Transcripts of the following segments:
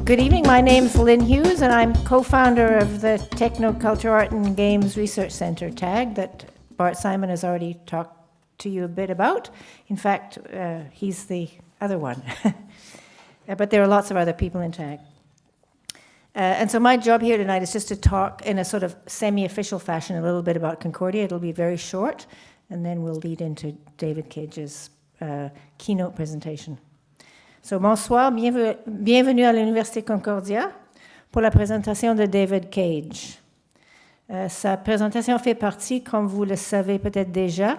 Good evening, my name is Lynn Hughes and I'm co-founder of the Technoculture Art and Games Research Center, TAG, that Bart Simon has already talked to you a bit about. In fact, he's the other one. But there are lots of other people in TAG. And so my job here tonight is just to talk in a sort of semi-official fashion a little bit about Concordia. It'll be very short, and then we'll lead into David Cage's keynote presentation. So bonsoir, bienvenue à l'Université Concordia pour la présentation de David Cage. Sa présentation fait partie, comme vous le savez peut-être déjà,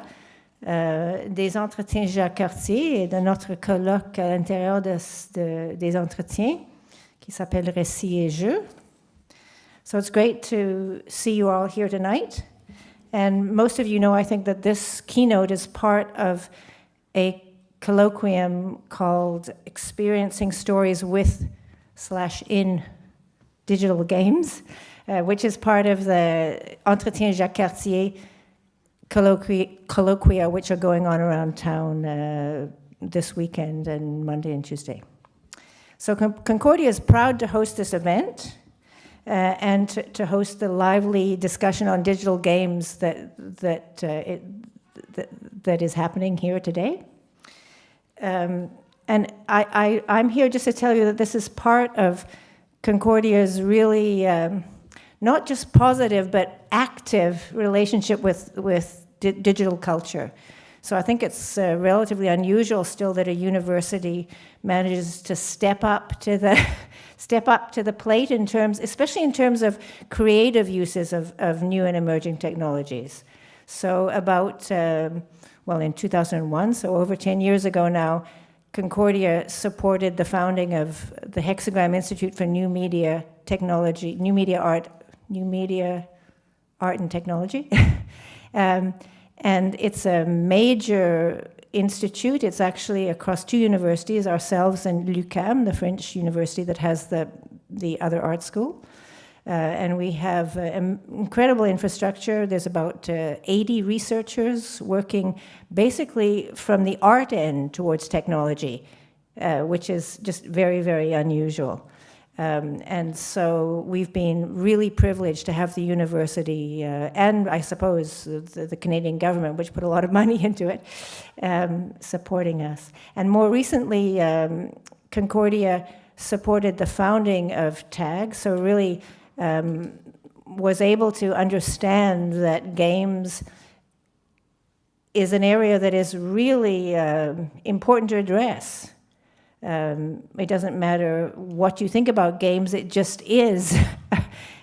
des Entretiens Jacques Cartier et de notre colloque à l'intérieur des Entretiens qui s'appelle Récit et jeux. So it's great to see you all here tonight. And most of you know, I think, that this keynote is part of a colloquium called Experiencing Stories with/in Digital Games, which is part of the Entretiens Jacques Cartier colloquia, which are going on around town this weekend and Monday and Tuesday. So Concordia is proud to host this event and to host the lively discussion on digital games that is happening here today. And I'm here just to tell you that this is part of Concordia's really not just positive but active relationship with digital culture. So I think it's relatively unusual still that a university manages to step up to the plate in terms, especially in terms of creative uses of new and emerging technologies. So about in 2001, so over 10 years ago now, Concordia supported the founding of the Hexagram Institute for New Media Art and Technology. And it's a major institute. It's actually across two universities, ourselves and l'UQAM, the French university that has the other art school. And we have incredible infrastructure. There's about 80 researchers working basically from the art end towards technology, which is just very, very unusual. And so we've been really privileged to have the university and I suppose the Canadian government, which put a lot of money into it, supporting us. And more recently, Concordia supported the founding of TAG, so really was able to understand that games is an area that is really important to address. It doesn't matter what you think about games, it just is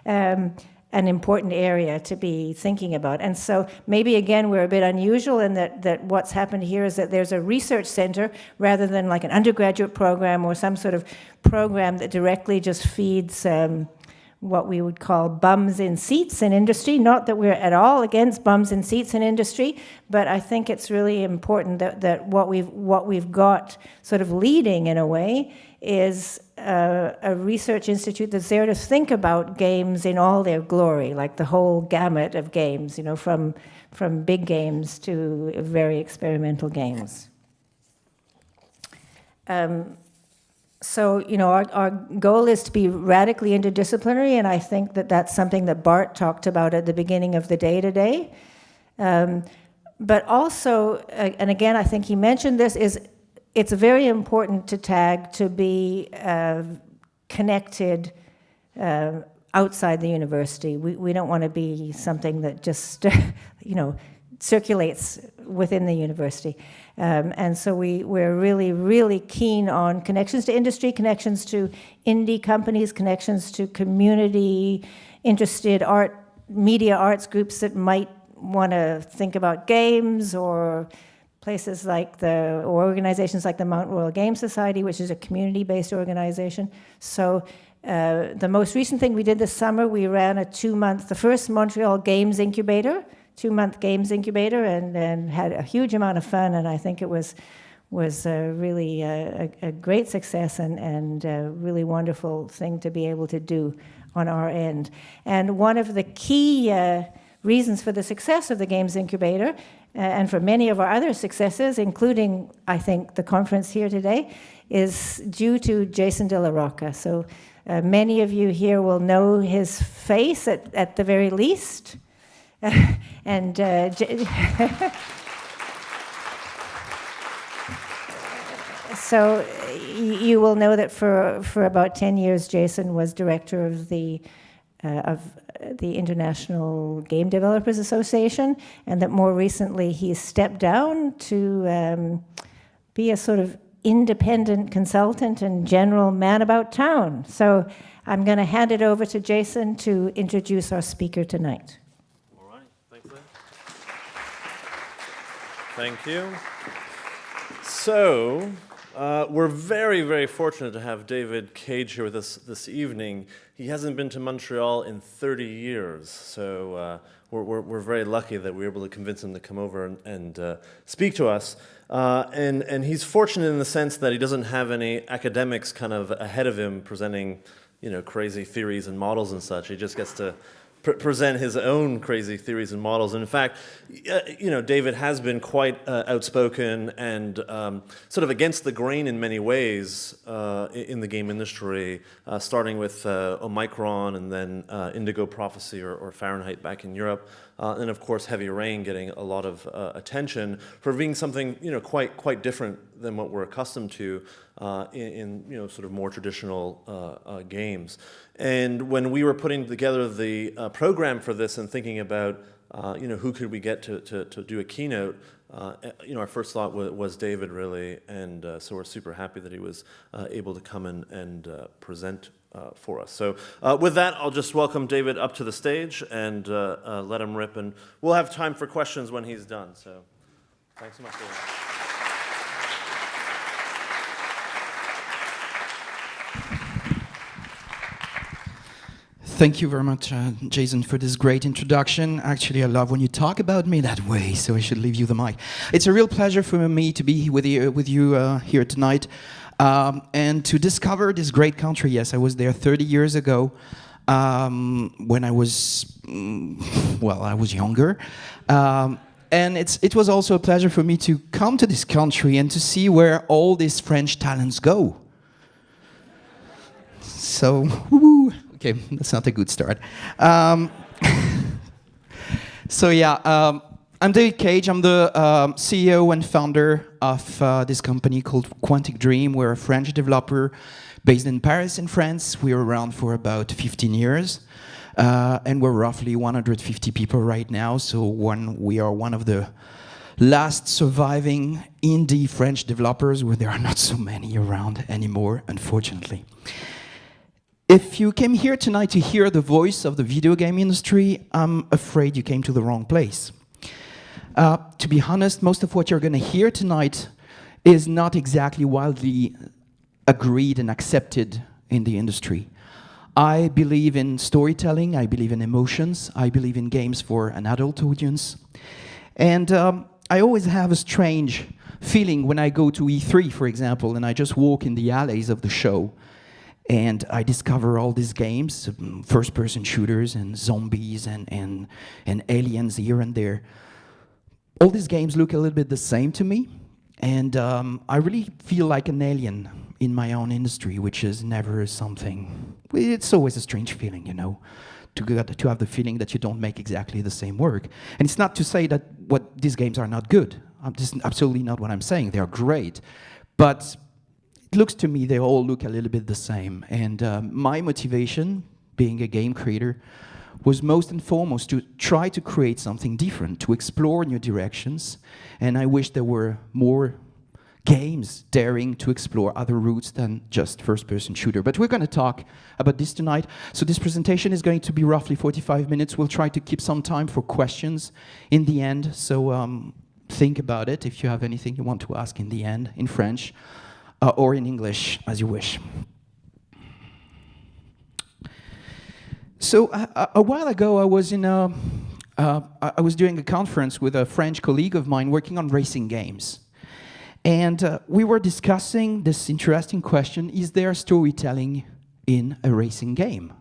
an important area to be thinking about. And so maybe again we're a bit unusual in that what's happened here is that there's a research center rather than like an undergraduate program or some sort of program that directly just feeds what we would call bums in seats in industry. Not that we're at all against bums in seats in industry, but I think it's really important that what we've got sort of leading in a way is a research institute that's there to think about games in all their glory, like the whole gamut of games, you know, from big games to very experimental games. So, you know, our goal is to be radically interdisciplinary, and I think that that's something that Bart talked about at the beginning of the day today. But also, and again, I think he mentioned this, it's very important to TAG to be connected outside the university. We don't want to be something that just, you know, circulates within the university. And so we're really, really keen on connections to industry, connections to indie companies, connections to community interested media arts groups that might want to think about games, or places like or organizations like the Mount Royal Game Society, which is a community-based organization. So the most recent thing we did this summer, we ran the first Montreal Games Incubator, 2-month games incubator, and had a huge amount of fun, and I think it was really a great success and a really wonderful thing to be able to do on our end. And one of the key reasons for the success of the games incubator and for many of our other successes, including, I think, the conference here today, is due to Jason de la Rocca. So many of you here will know his face at the very least. And so you will know that for about 10 years, Jason was director of the International Game Developers Association, and that more recently he stepped down to be a sort of independent consultant and general man about town. So I'm going to hand it over to Jason to introduce our speaker tonight. All right, thanks, Lynn. Thank you. So, we're very, very fortunate to have David Cage here with us this evening. He hasn't been to Montreal in 30 years, so we're very lucky that we were able to convince him to come over and speak to us. And he's fortunate in the sense that he doesn't have any academics kind of ahead of him presenting, crazy theories and models and such. He just gets to present his own crazy theories and models. And in fact, David has been quite outspoken and sort of against the grain in many ways in the game industry, starting with Omicron and then Indigo Prophecy or Fahrenheit back in Europe. And of course, Heavy Rain getting a lot of attention for being something quite different than what we're accustomed to in sort of more traditional games. And when we were putting together the program for this and thinking about who could we get to do a keynote, our first thought was David, really, and so we're super happy that he was able to come and present for us. So with that, I'll just welcome David up to the stage and let him rip, and we'll have time for questions when he's done. So thanks so much, David. Thank you very much, Jason, for this great introduction. Actually, I love when you talk about me that way, so I should leave you the mic. It's a real pleasure for me to be with you here tonight and to discover this great country. Yes, I was there 30 years ago when I was, I was younger. And it was also a pleasure for me to come to this country and to see where all these French talents go. So, woo-hoo. Okay, that's not a good start. I'm David Cage. I'm the CEO and founder of this company called Quantic Dream. We're a French developer based in Paris, in France. We're around for about 15 years, and we're roughly 150 people right now. So we are one of the last surviving indie French developers, where there are not so many around anymore, unfortunately. If you came here tonight to hear the voice of the video game industry, I'm afraid you came to the wrong place. To be honest, most of what you're going to hear tonight is not exactly widely agreed and accepted in the industry. I believe in storytelling, I believe in emotions, I believe in games for an adult audience. And I always have a strange feeling when I go to E3, for example, and I just walk in the alleys of the show. And I discover all these games, first-person shooters and zombies and aliens here and there. All these games look a little bit the same to me, and I really feel like an alien in my own industry, which is never something. It's always a strange feeling, to have the feeling that you don't make exactly the same work. And it's not to say that these games are not good. This is absolutely not what I'm saying. They are great, but it looks to me they all look a little bit the same. And my motivation, being a game creator, was most and foremost to try to create something different, to explore new directions. And I wish there were more games daring to explore other routes than just first-person shooter. But we're going to talk about this tonight. So this presentation is going to be roughly 45 minutes. We'll try to keep some time for questions in the end. So think about it if you have anything you want to ask in the end, in French. Or in English, as you wish. So a while ago, I was doing a conference with a French colleague of mine working on racing games, and we were discussing this interesting question: is there storytelling in a racing game?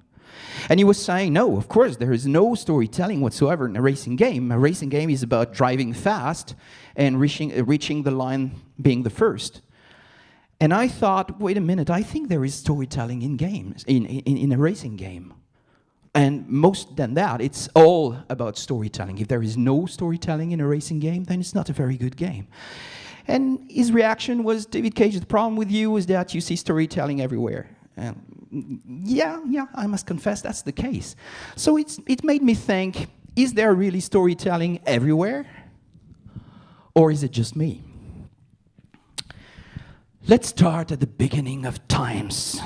And he was saying, no, of course, there is no storytelling whatsoever in a racing game. A racing game is about driving fast and reaching the line being the first. And I thought, wait a minute, I think there is storytelling in games, in a racing game. And most than that, it's all about storytelling. If there is no storytelling in a racing game, then it's not a very good game. And his reaction was, David Cage, the problem with you is that you see storytelling everywhere. Yeah, I must confess that's the case. So it made me think, is there really storytelling everywhere? Or is it just me? Let's start at the beginning of times.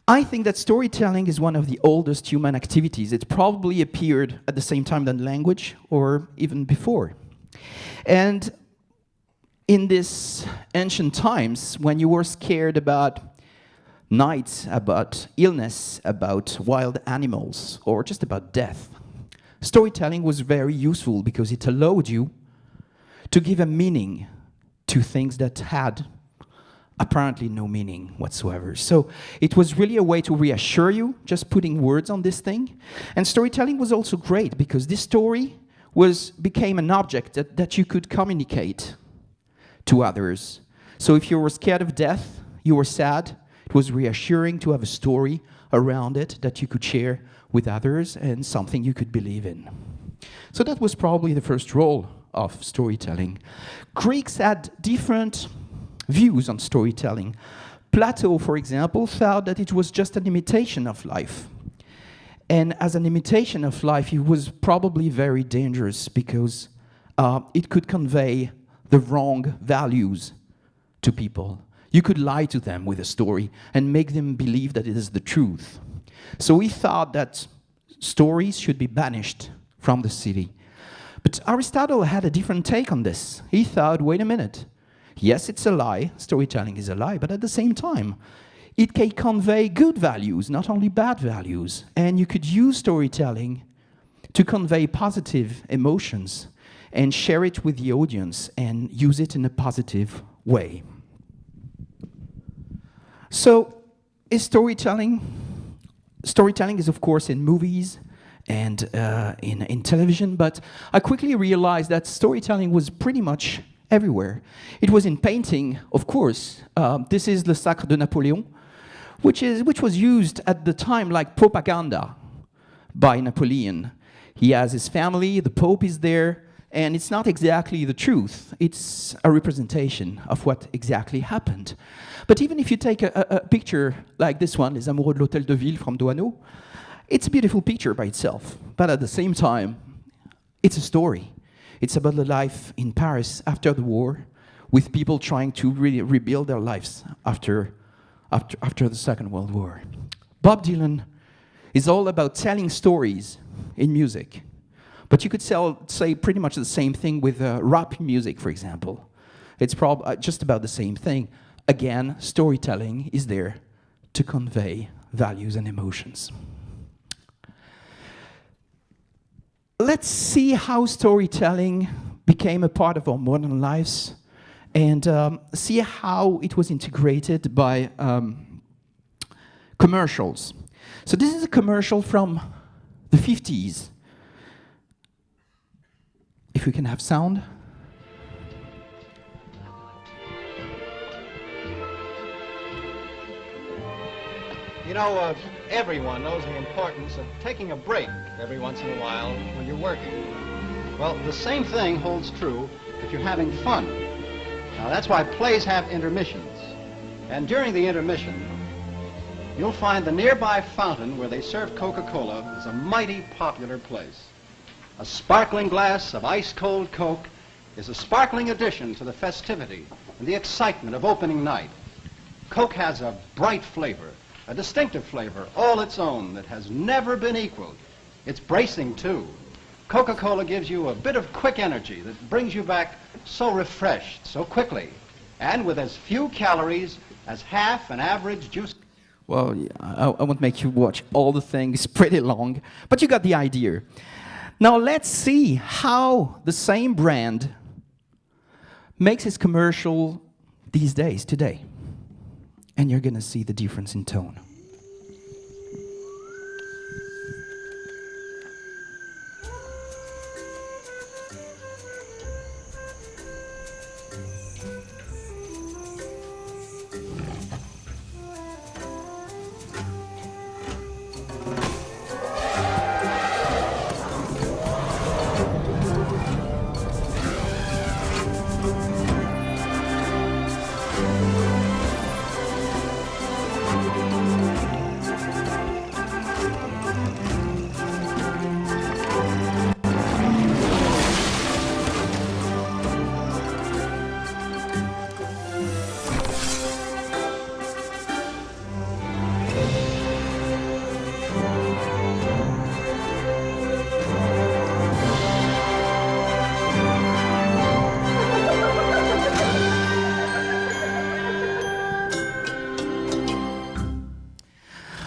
I think that storytelling is one of the oldest human activities. It probably appeared at the same time than language, or even before. And in these ancient times, when you were scared about night, about illness, about wild animals, or just about death, storytelling was very useful because it allowed you to give a meaning to things that had apparently no meaning whatsoever. So it was really a way to reassure you, just putting words on this thing. And storytelling was also great because this story became an object that you could communicate to others. So if you were scared of death, you were sad, it was reassuring to have a story around it that you could share with others and something you could believe in. So that was probably the first role of storytelling. Greeks had different views on storytelling. Plato, for example, thought that it was just an imitation of life. And as an imitation of life, it was probably very dangerous because it could convey the wrong values to people. You could lie to them with a story and make them believe that it is the truth. So he thought that stories should be banished from the city. But Aristotle had a different take on this. He thought, wait a minute, yes, it's a lie, storytelling is a lie, but at the same time, it can convey good values, not only bad values. And you could use storytelling to convey positive emotions and share it with the audience and use it in a positive way. So, is storytelling is, of course, in movies and in television, but I quickly realized that storytelling was pretty much everywhere. It was in painting, of course. This is Le Sacre de Napoléon, which was used at the time like propaganda by Napoleon. He has his family, the Pope is there, and it's not exactly the truth. It's a representation of what exactly happened. But even if you take a picture like this one, Les Amoureux de l'Hôtel de Ville from Douaneau, it's a beautiful picture by itself. But at the same time, it's a story. It's about the life in Paris after the war, with people trying to really rebuild their lives after the Second World War. Bob Dylan is all about telling stories in music. But you could say pretty much the same thing with rap music, for example. It's just about the same thing. Again, storytelling is there to convey values and emotions. Let's see how storytelling became a part of our modern lives and see how it was integrated by commercials. So this is a commercial from the 50s. If we can have sound. You know, everyone knows the importance of taking a break every once in a while when you're working. Well, the same thing holds true if you're having fun. Now, that's why plays have intermissions. And during the intermission, you'll find the nearby fountain where they serve Coca-Cola is a mighty popular place. A sparkling glass of ice-cold Coke is a sparkling addition to the festivity and the excitement of opening night. Coke has a bright flavor, a distinctive flavor, all its own, that has never been equaled. It's bracing, too. Coca-Cola gives you a bit of quick energy that brings you back so refreshed, so quickly, and with as few calories as half an average juice. Well, I won't make you watch all the things, pretty long, but you got the idea. Now let's see how the same brand makes its commercial these days, today. And you're going to see the difference in tone.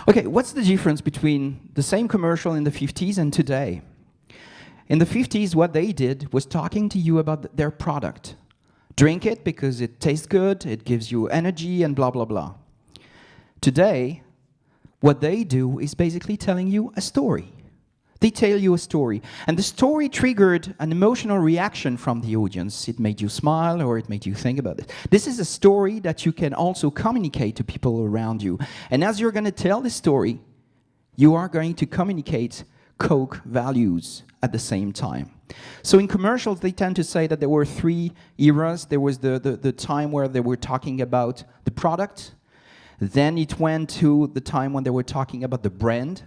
Okay, what's the difference between the same commercial in the 50s and today? In the 50s, what they did was talking to you about their product. Drink it because it tastes good, it gives you energy, and blah, blah, blah. Today, what they do is basically telling you a story. They tell you a story. And the story triggered an emotional reaction from the audience. It made you smile or it made you think about it. This is a story that you can also communicate to people around you. And as you're going to tell this story, you are going to communicate Coke values at the same time. So in commercials, they tend to say that there were 3 eras. There was the time where they were talking about the product. Then it went to the time when they were talking about the brand.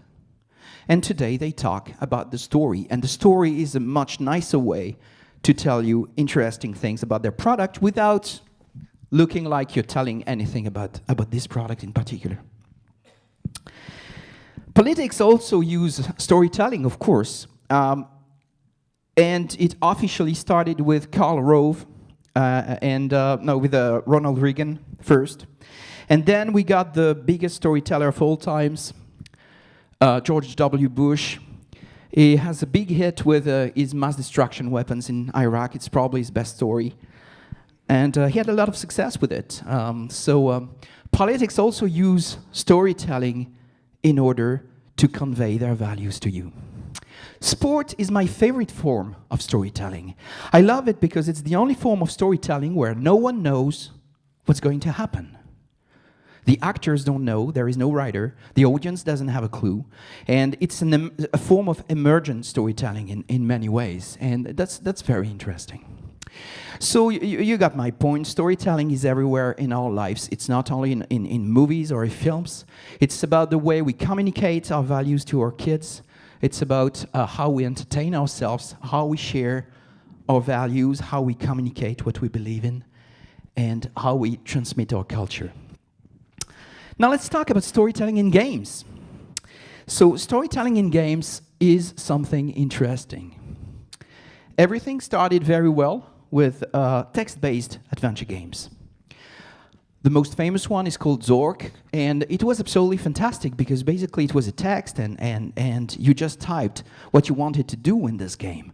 And today they talk about the story. And the story is a much nicer way to tell you interesting things about their product without looking like you're telling anything about this product in particular. Politics also use storytelling, of course. And it officially started with Karl Rove, with Ronald Reagan first. And then we got the biggest storyteller of all times, George W. Bush. He has a big hit with his mass destruction weapons in Iraq. It's probably his best story. And he had a lot of success with it. Politics also use storytelling in order to convey their values to you. Sport is my favorite form of storytelling. I love it because it's the only form of storytelling where no one knows what's going to happen. The actors don't know, there is no writer, the audience doesn't have a clue, and it's a form of emergent storytelling in many ways, and that's very interesting. So you got my point. Storytelling is everywhere in our lives. It's not only in movies or in films. It's about the way we communicate our values to our kids. It's about how we entertain ourselves, how we share our values, how we communicate what we believe in, and how we transmit our culture. Now let's talk about storytelling in games. So storytelling in games is something interesting. Everything started very well with text-based adventure games. The most famous one is called Zork, and it was absolutely fantastic because basically it was a text and you just typed what you wanted to do in this game.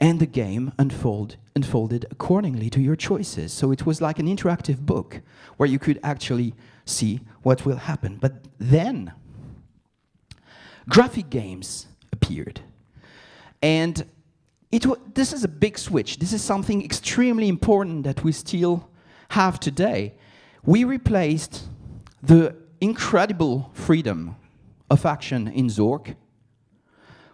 And the game unfolded accordingly to your choices. So it was like an interactive book where you could actually see what will happen. But then graphic games appeared. And this is a big switch. This is something extremely important that we still have today. We replaced the incredible freedom of action in Zork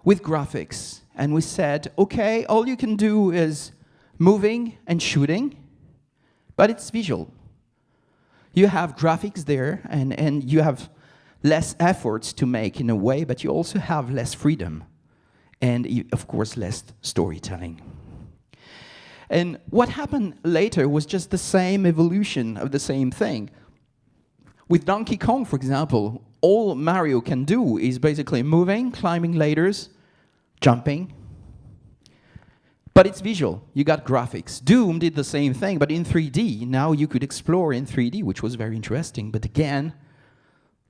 with graphics. And we said, okay, all you can do is moving and shooting, but it's visual. You have graphics there, and you have less efforts to make in a way, but you also have less freedom. And, of course, less storytelling. And what happened later was just the same evolution of the same thing. With Donkey Kong, for example, all Mario can do is basically moving, climbing ladders, jumping. But it's visual. You got graphics. Doom did the same thing, but in 3D. Now you could explore in 3D, which was very interesting. But again,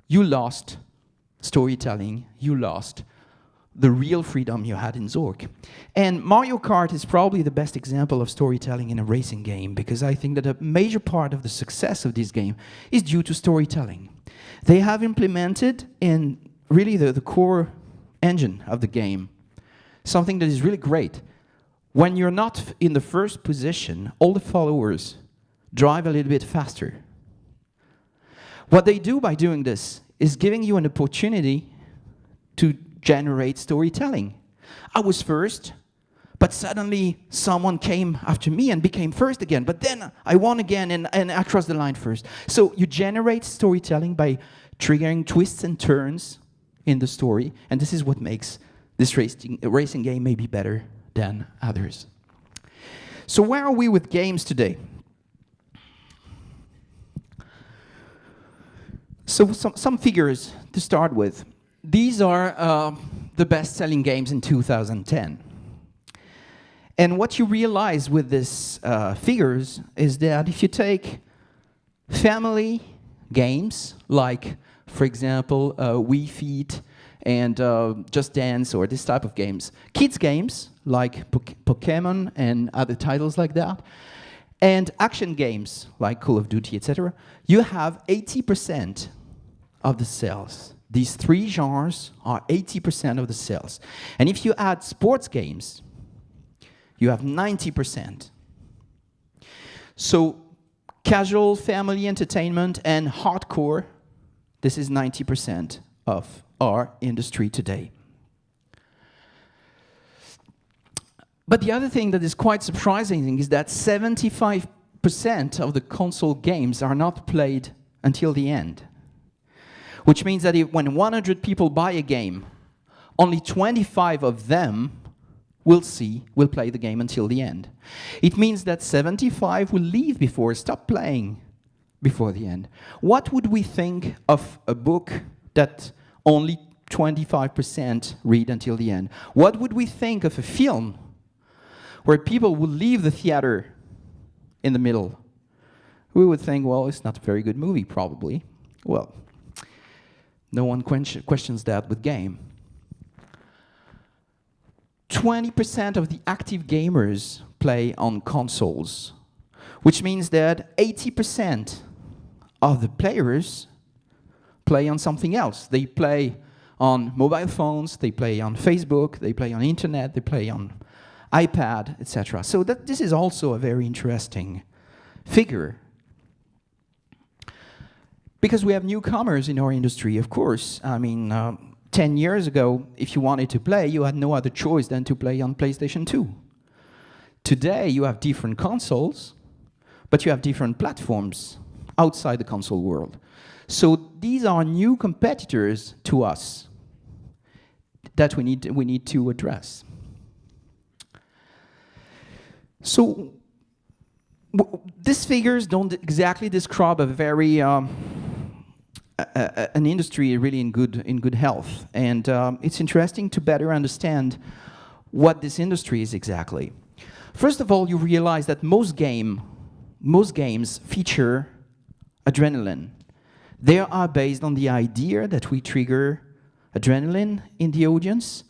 you lost storytelling. You lost the real freedom you had in Zork. And Mario Kart is probably the best example of storytelling in a racing game, because I think that a major part of the success of this game is due to storytelling. They have implemented in really the core engine of the game something that is really great. When you're not in the first position, all the followers drive a little bit faster. What they do by doing this is giving you an opportunity to generate storytelling. I was first, but suddenly someone came after me and became first again, but then I won again and I crossed the line first. So you generate storytelling by triggering twists and turns in the story, and this is what makes this racing game maybe better than others. So where are we with games today? So some figures to start with. These are the best-selling games in 2010. And what you realize with these figures is that if you take family games, like, for example, Wii Fit and Just Dance, or this type of games. Kids games, like Pokemon and other titles like that. And action games, like Call of Duty, etc. You have 80% of the sales. These three genres are 80% of the sales. And if you add sports games, you have 90%. So casual family entertainment and hardcore, this is 90% of our industry today. But the other thing that is quite surprising is that 75% of the console games are not played until the end. Which means that when 100 people buy a game, only 25 of them will play the game until the end. It means that 75 will leave stop playing before the end. What would we think of a book that only 25% read until the end? What would we think of a film where people will leave the theater in the middle? We would think, well, it's not a very good movie, probably. Well, no one questions that with game. 20% of the active gamers play on consoles, which means that 80% of the players play on something else. They play on mobile phones, they play on Facebook, they play on internet, they play on iPad, etc. So this is also a very interesting figure. Because we have newcomers in our industry, of course. I mean, 10 years ago, if you wanted to play, you had no other choice than to play on PlayStation 2. Today, you have different consoles, but you have different platforms outside the console world. So these are new competitors to us that we need to address. So these figures don't exactly describe a very an industry really in good health, and it's interesting to better understand what this industry is exactly. First of all, you realize that most games feature adrenaline. They are based on the idea that we trigger adrenaline in the audience,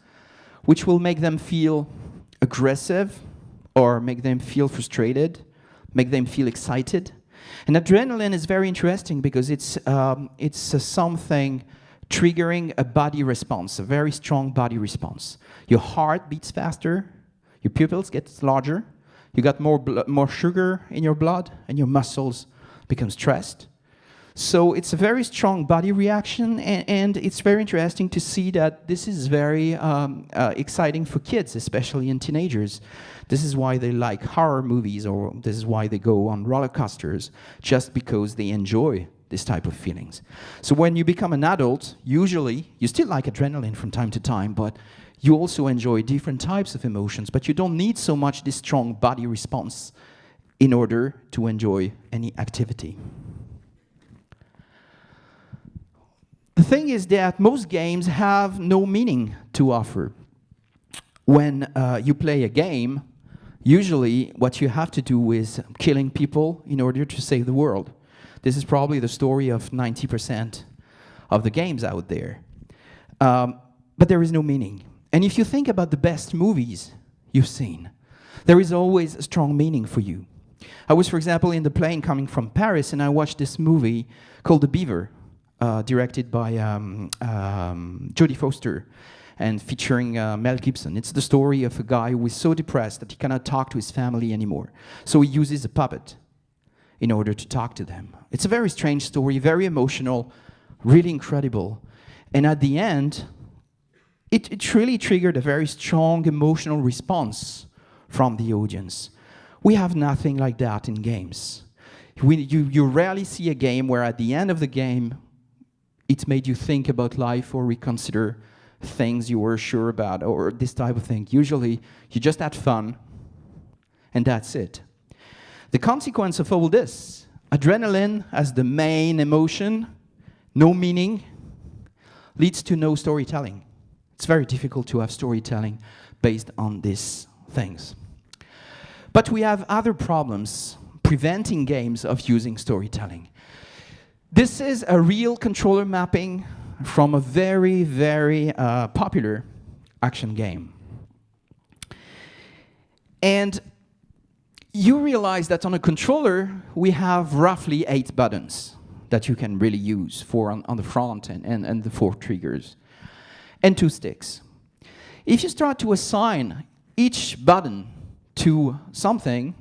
which will make them feel aggressive, or make them feel frustrated, make them feel excited. And adrenaline is very interesting because it's something triggering a body response, a very strong body response. Your heart beats faster, your pupils get larger, you got more sugar in your blood, and your muscles become stressed. So it's a very strong body reaction, and it's very interesting to see that this is very exciting for kids, especially in teenagers. This is why they like horror movies, or this is why they go on roller coasters, just because they enjoy this type of feelings. So when you become an adult, usually, you still like adrenaline from time to time, but you also enjoy different types of emotions, but you don't need so much this strong body response in order to enjoy any activity. The thing is that most games have no meaning to offer. When you play a game, usually what you have to do is killing people in order to save the world. This is probably the story of 90% of the games out there. But there is no meaning. And if you think about the best movies you've seen, there is always a strong meaning for you. I was, for example, in the plane coming from Paris, and I watched this movie called The Beaver, directed by Jodie Foster and featuring Mel Gibson. It's the story of a guy who is so depressed that he cannot talk to his family anymore. So he uses a puppet in order to talk to them. It's a very strange story, very emotional, really incredible. And at the end, it really triggered a very strong emotional response from the audience. We have nothing like that in games. You rarely see a game where at the end of the game, it made you think about life or reconsider things you were sure about, or this type of thing. Usually, you just had fun, and that's it. The consequence of all this, adrenaline as the main emotion, no meaning, leads to no storytelling. It's very difficult to have storytelling based on these things. But we have other problems preventing games of using storytelling. This is a real controller mapping from a very, very popular action game. And you realize that on a controller, we have roughly 8 buttons that you can really use for on the front and the 4 triggers, and 2 sticks. If you start to assign each button to something,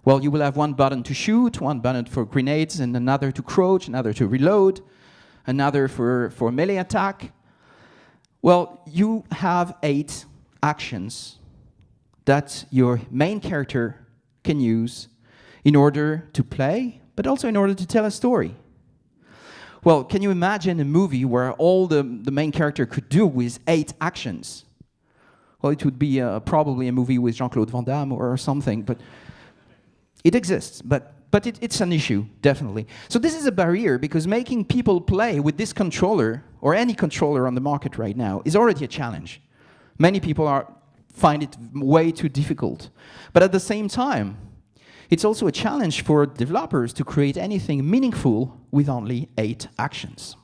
well, you will have 1 button to shoot, 1 button for grenades, and another to crouch, another to reload, another for melee attack. Well, you have 8 actions that your main character can use in order to play, but also in order to tell a story. Well, can you imagine a movie where all the main character could do with 8 actions? Well, it would be probably a movie with Jean-Claude Van Damme or something, but it exists, but it's an issue, definitely. So this is a barrier, because making people play with this controller, or any controller on the market right now, is already a challenge. Many people find it way too difficult. But at the same time, it's also a challenge for developers to create anything meaningful with only 8 actions.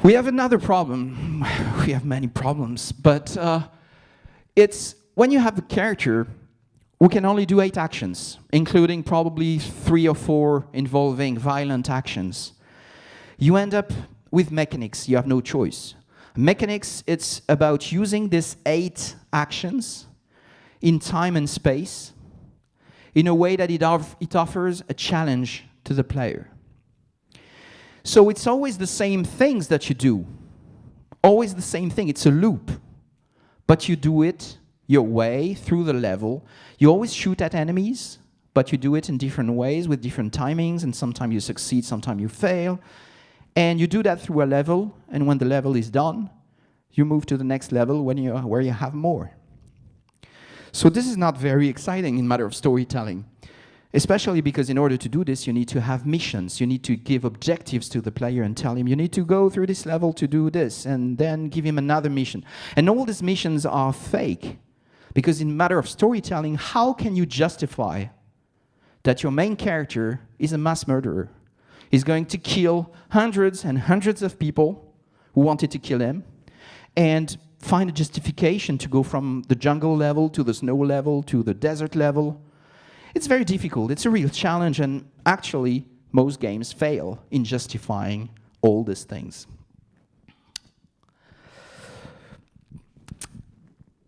We have another problem. We have many problems, but it's when you have a character who can only do 8 actions, including probably 3 or 4 involving violent actions, you end up with mechanics. You have no choice. Mechanics, it's about using these 8 actions in time and space in a way that it offers a challenge to the player. So it's always the same things that you do. Always the same thing. It's a loop. But you do it your way through the level. You always shoot at enemies, but you do it in different ways with different timings, and sometimes you succeed, sometimes you fail. And you do that through a level, and when the level is done, you move to the next level where you have more. So this is not very exciting in matter of storytelling, especially because in order to do this, you need to have missions. You need to give objectives to the player and tell him, you need to go through this level to do this, and then give him another mission. And all these missions are fake, because in matter of storytelling, how can you justify that your main character is a mass murderer? He's going to kill hundreds and hundreds of people who wanted to kill him, and find a justification to go from the jungle level to the snow level to the desert level. It's very difficult. It's a real challenge, and actually, most games fail in justifying all these things.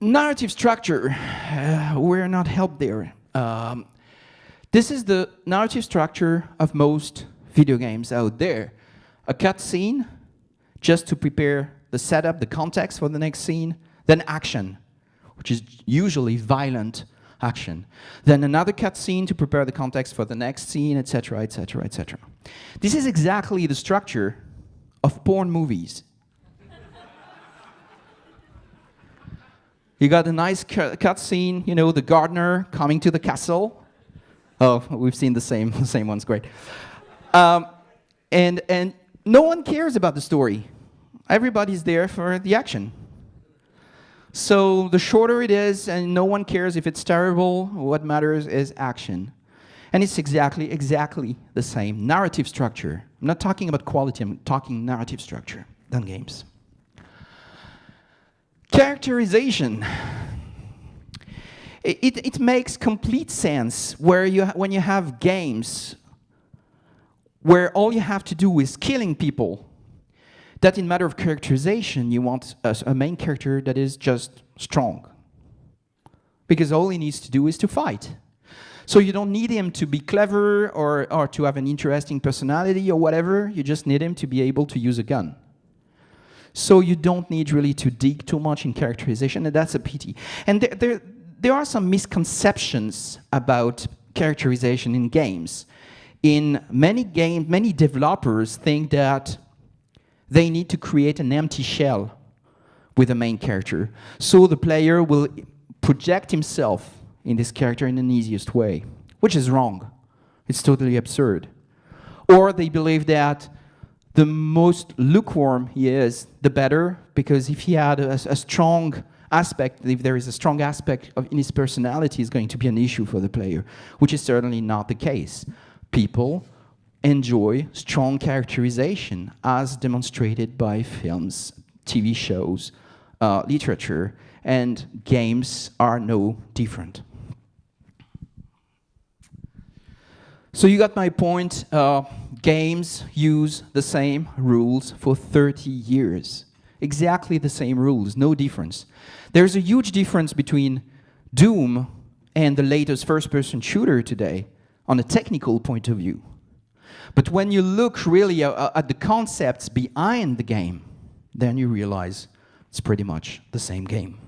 Narrative structure, we're not helped there. This is the narrative structure of most video games out there. A cutscene, just to prepare the setup, the context for the next scene, then action, which is usually violent action. Then another cutscene to prepare the context for the next scene, etc., etc., etc. This is exactly the structure of porn movies. You got a nice cutscene, you know, the gardener coming to the castle. Oh, we've seen the same one's great. And no one cares about the story. Everybody's there for the action. So the shorter it is, and no one cares if it's terrible, what matters is action. And it's exactly the same narrative structure. I'm not talking about quality, I'm talking narrative structure, done games. Characterization. It makes complete sense when you have games where all you have to do is killing people, that in matter of characterization, you want a main character that is just strong. Because all he needs to do is to fight. So you don't need him to be clever or to have an interesting personality or whatever. You just need him to be able to use a gun. So you don't need really to dig too much in characterization, and that's a pity. And there are some misconceptions about characterization in games. In many games, many developers think that they need to create an empty shell with the main character. So the player will project himself in this character in an easiest way, which is wrong. It's totally absurd. Or they believe that the most lukewarm he is, the better, because if he had a strong aspect, if there is a strong aspect in his personality, is going to be an issue for the player, which is certainly not the case. People enjoy strong characterization as demonstrated by films, TV shows, literature, and games are no different. So you got my point. Games use the same rules for 30 years. Exactly the same rules, no difference. There's a huge difference between Doom and the latest first-person shooter today on a technical point of view. But when you look really at the concepts behind the game, then you realize it's pretty much the same game.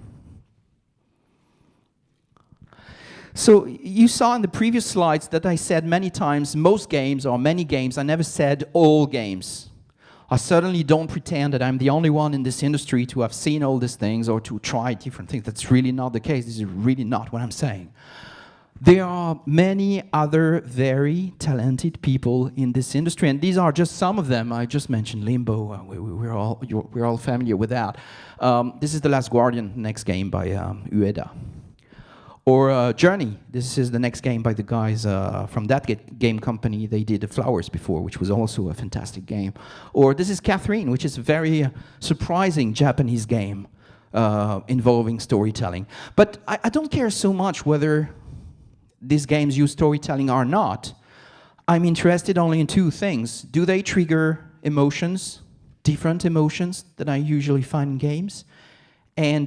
So you saw in the previous slides that I said many times most games or many games. I never said all games. I certainly don't pretend that I'm the only one in this industry to have seen all these things or to try different things. That's really not the case. This is really not what I'm saying. There are many other very talented people in this industry, and these are just some of them. I just mentioned Limbo. We're all familiar with that. This is The Last Guardian, next game by Ueda. Or Journey. This is the next game by the guys from that game company. They did The Flowers before, which was also a fantastic game. Or this is Catherine, which is a very surprising Japanese game involving storytelling. But I don't care so much whether these games use storytelling or not. I'm interested only in two things. Do they trigger emotions, different emotions that I usually find in games? And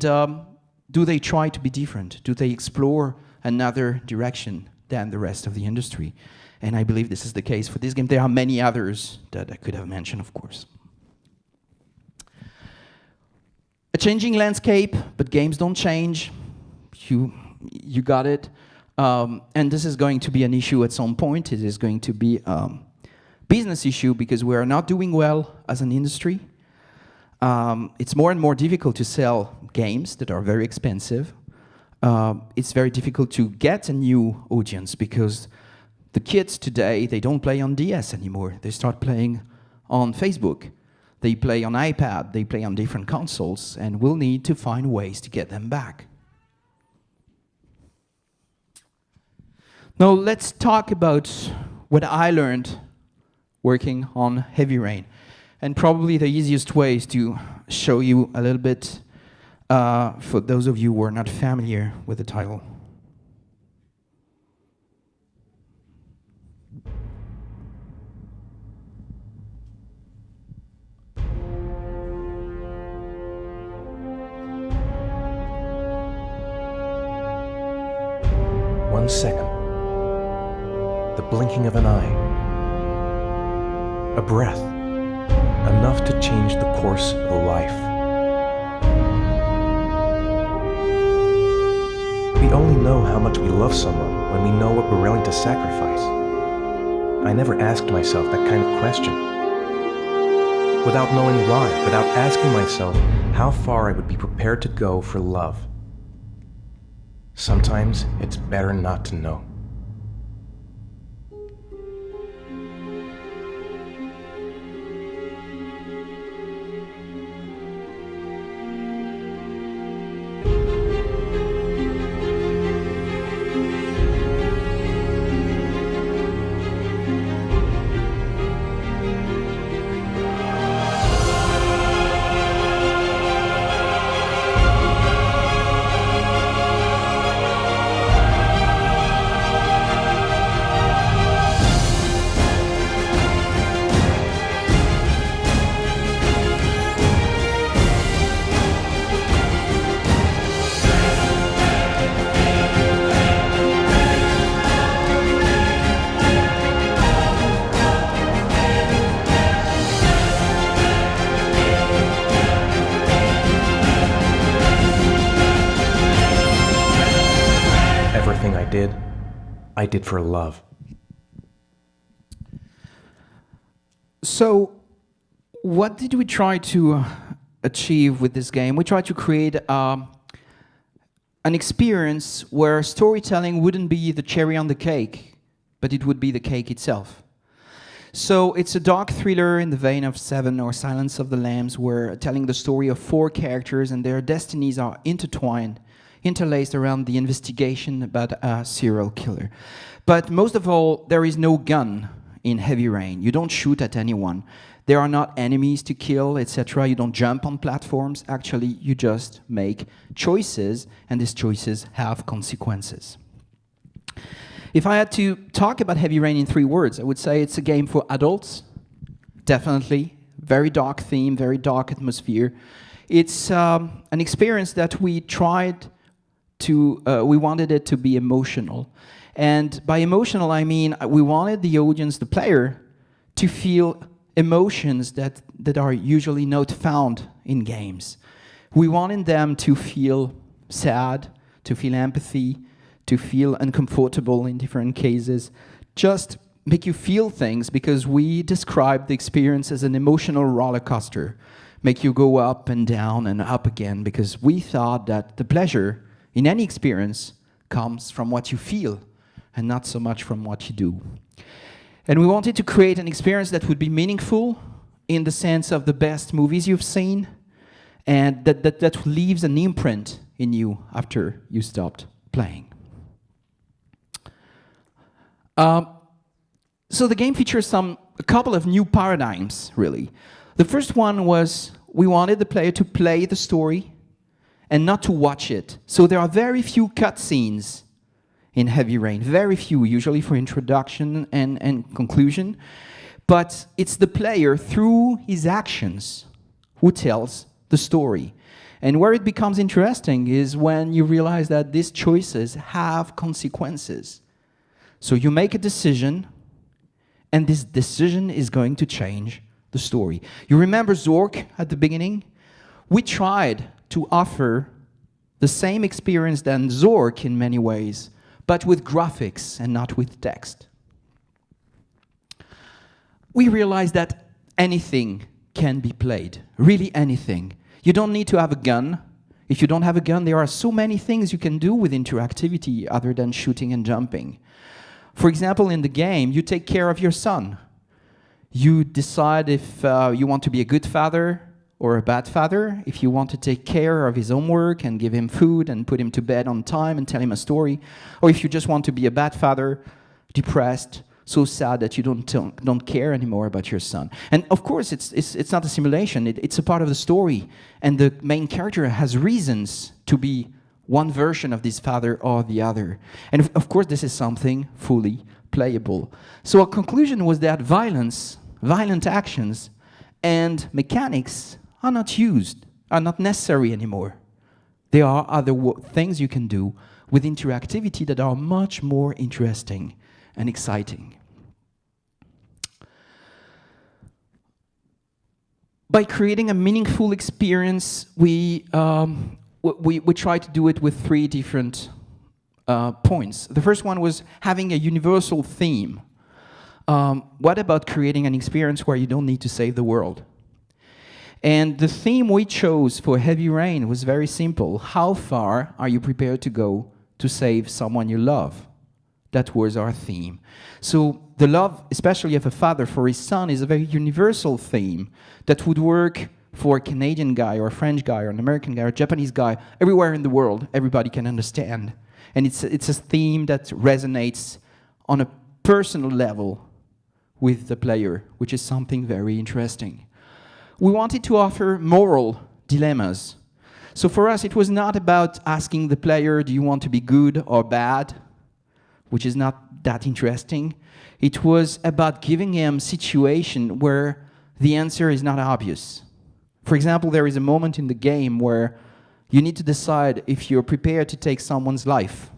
do they try to be different? Do they explore another direction than the rest of the industry? And I believe this is the case for this game. There are many others that I could have mentioned, of course. A changing landscape, but games don't change. You got it. And this is going to be an issue at some point. It is going to be a business issue because we are not doing well as an industry. It's more and more difficult to sell games that are very expensive. It's very difficult to get a new audience because the kids today, they don't play on DS anymore. They start playing on Facebook. They play on iPad. They play on different consoles, and we'll need to find ways to get them back. Now let's talk about what I learned working on Heavy Rain. And probably the easiest way is to show you a little bit for those of you who are not familiar with the title. One second. The blinking of an eye. A breath. Enough to change the course of a life. We only know how much we love someone when we know what we're willing to sacrifice. I never asked myself that kind of question. Without knowing why, without asking myself how far I would be prepared to go for love. Sometimes it's better not to know. I did for love. So, what did we try to achieve with this game? We tried to create an experience where storytelling wouldn't be the cherry on the cake, but it would be the cake itself. So it's a dark thriller in the vein of Seven or Silence of the Lambs, where telling the story of 4 characters and their destinies are interlaced around the investigation about a serial killer. But most of all, there is no gun in Heavy Rain. You don't shoot at anyone. There are not enemies to kill, etc. You don't jump on platforms. Actually, you just make choices, and these choices have consequences. If I had to talk about Heavy Rain in 3 words, I would say it's a game for adults, definitely. Very dark theme, very dark atmosphere. It's an experience that we tried to, we wanted it to be emotional. And by emotional, I mean we wanted the audience, the player, to feel emotions that are usually not found in games. We wanted them to feel sad, to feel empathy, to feel uncomfortable in different cases, just make you feel things, because we describe the experience as an emotional roller coaster, make you go up and down and up again, because we thought that the pleasure in any experience comes from what you feel and not so much from what you do. And we wanted to create an experience that would be meaningful in the sense of the best movies you've seen, and that leaves an imprint in you after you stopped playing. So the game features a couple of new paradigms, really. The first one was we wanted the player to play the story and not to watch it. So there are very few cutscenes in Heavy Rain, very few, usually for introduction and conclusion. But it's the player, through his actions, who tells the story. And where it becomes interesting is when you realize that these choices have consequences. So you make a decision, and this decision is going to change the story. You remember Zork at the beginning? We tried to offer the same experience than Zork in many ways, but with graphics and not with text. We realized that anything can be played, really anything. You don't need to have a gun. If you don't have a gun, there are so many things you can do with interactivity other than shooting and jumping. For example, in the game, you take care of your son. You decide if you want to be a good father or a bad father, if you want to take care of his homework and give him food and put him to bed on time and tell him a story, or if you just want to be a bad father, depressed, so sad that you don't care anymore about your son. And of course, it's not a simulation, it's a part of the story, and the main character has reasons to be one version of this father or the other. And of course, this is something fully playable. So our conclusion was that violent actions, and mechanics are not necessary anymore. There are other things you can do with interactivity that are much more interesting and exciting. By creating a meaningful experience, we try to do it with 3 different points. The first one was having a universal theme. What about creating an experience where you don't need to save the world? And the theme we chose for Heavy Rain was very simple. How far are you prepared to go to save someone you love? That was our theme. So the love, especially of a father for his son, is a very universal theme that would work for a Canadian guy or a French guy or an American guy or a Japanese guy. Everywhere in the world, everybody can understand. And it's a theme that resonates on a personal level with the player, which is something very interesting. We wanted to offer moral dilemmas. So for us, it was not about asking the player, do you want to be good or bad, which is not that interesting. It was about giving him a situation where the answer is not obvious. For example, there is a moment in the game where you need to decide if you're prepared to take someone's life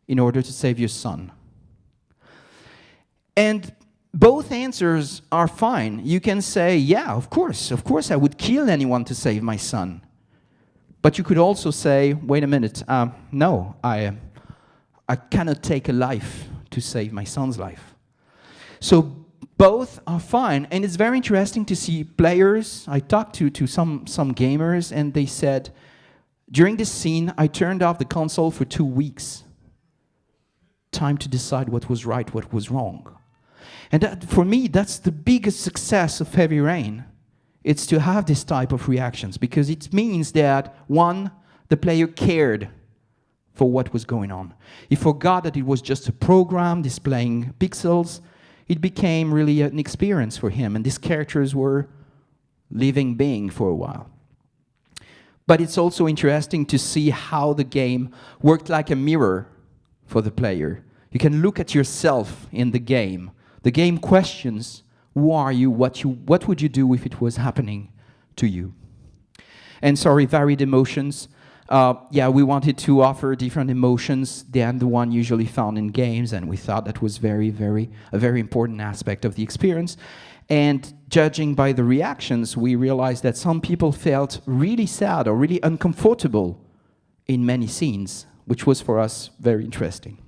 in order to save your son. And both answers are fine. You can say, yeah, of course I would kill anyone to save my son. But you could also say, wait a minute, no, I cannot take a life to save my son's life. So both are fine, and it's very interesting to see players. I talked to some gamers, and they said, during this scene, I turned off the console for 2 weeks. Time to decide what was right, what was wrong. And that, for me, that's the biggest success of Heavy Rain. It's to have this type of reactions, because it means that, one, the player cared for what was going on. He forgot that it was just a program displaying pixels. it became really an experience for him, and these characters were living being for a while. But it's also interesting to see how the game worked like a mirror for the player. You can look at yourself in the game. The game questions, who are you, what would you do if it was happening to you? And sorry, varied emotions. Yeah, we wanted to offer different emotions than the one usually found in games, and we thought that was a very important aspect of the experience. And judging by the reactions, we realized that some people felt really sad or really uncomfortable in many scenes, which was for us very interesting.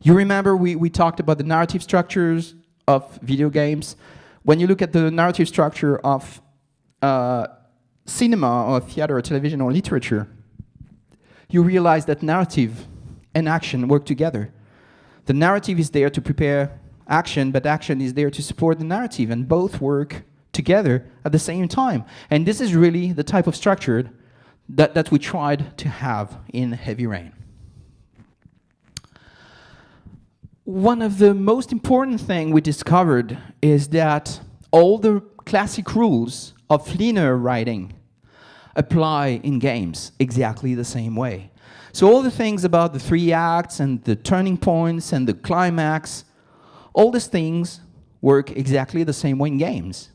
You remember we talked about the narrative structures of video games. When you look at the narrative structure of cinema or theater or television or literature, you realize that narrative and action work together. The narrative is there to prepare action, but action is there to support the narrative, and both work together at the same time. And this is really the type of structure that we tried to have in Heavy Rain. One of the most important things we discovered is that all the classic rules of linear writing apply in games exactly the same way. So all the things about the 3 acts and the turning points and the climax, all these things work exactly the same way in games.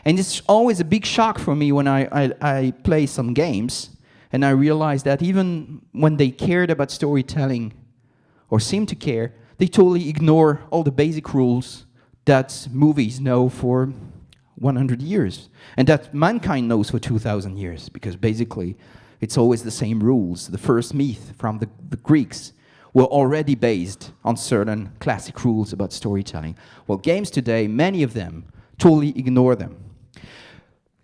And it's always a big shock for me when I play some games and I realize that even when they cared about storytelling or seem to care, they totally ignore all the basic rules that movies know for 100 years and that mankind knows for 2,000 years, because basically it's always the same rules. The first myth from the Greeks were already based on certain classic rules about storytelling. Well, games today, many of them, totally ignore them.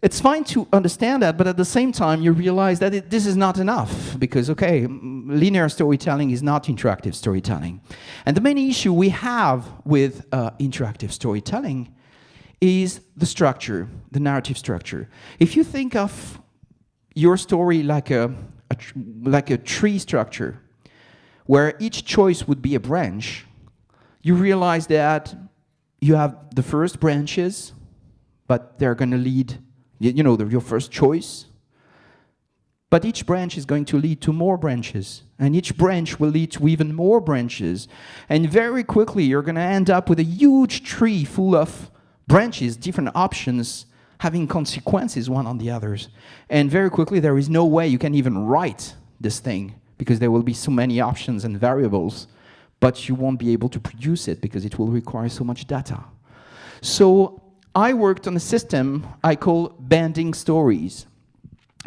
It's fine to understand that, but at the same time, you realize that this is not enough, because, okay, linear storytelling is not interactive storytelling. And the main issue we have with interactive storytelling is the structure, the narrative structure. If you think of your story like a tree structure, where each choice would be a branch, you realize that you have the first branches, but they're going to lead, you know, your first choice. But each branch is going to lead to more branches, and each branch will lead to even more branches. And very quickly, you're going to end up with a huge tree full of branches, different options, having consequences one on the others. And very quickly, there is no way you can even write this thing, because there will be so many options and variables, but you won't be able to produce it because it will require so much data. So I worked on a system I call banding stories.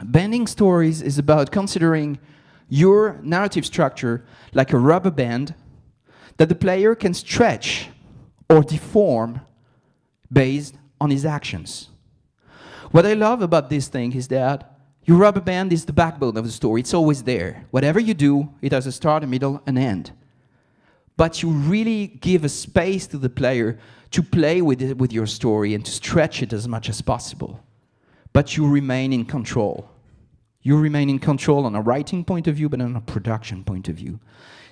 Banding stories is about considering your narrative structure like a rubber band that the player can stretch or deform based on his actions. What I love about this thing is that your rubber band is the backbone of the story. It's always there. Whatever you do, it has a start, a middle, an end. But you really give a space to the player to play with it, with your story, and to stretch it as much as possible. But you remain in control. You remain in control on a writing point of view, but on a production point of view.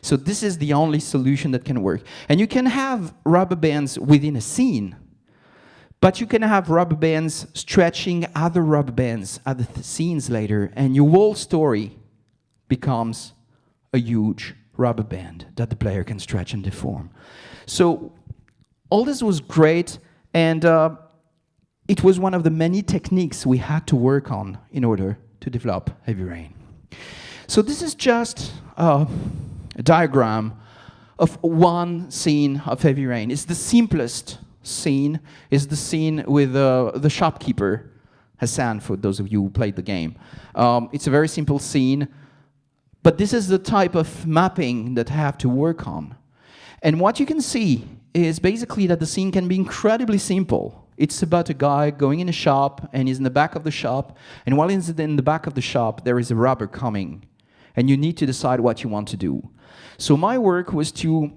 So this is the only solution that can work. And you can have rubber bands within a scene, but you can have rubber bands stretching other rubber bands at the scenes later, and your whole story becomes a huge rubber band that the player can stretch and deform. So all this was great, and it was one of the many techniques we had to work on in order to develop Heavy Rain. So this is just a diagram of one scene of Heavy Rain. It's the simplest scene, is the scene with the shopkeeper, Hassan, for those of you who played the game. It's a very simple scene, but this is the type of mapping that I have to work on. And what you can see is basically that the scene can be incredibly simple. It's about a guy going in a shop, and he's in the back of the shop, and while he's in the back of the shop, there is a robber coming, and you need to decide what you want to do. So my work was to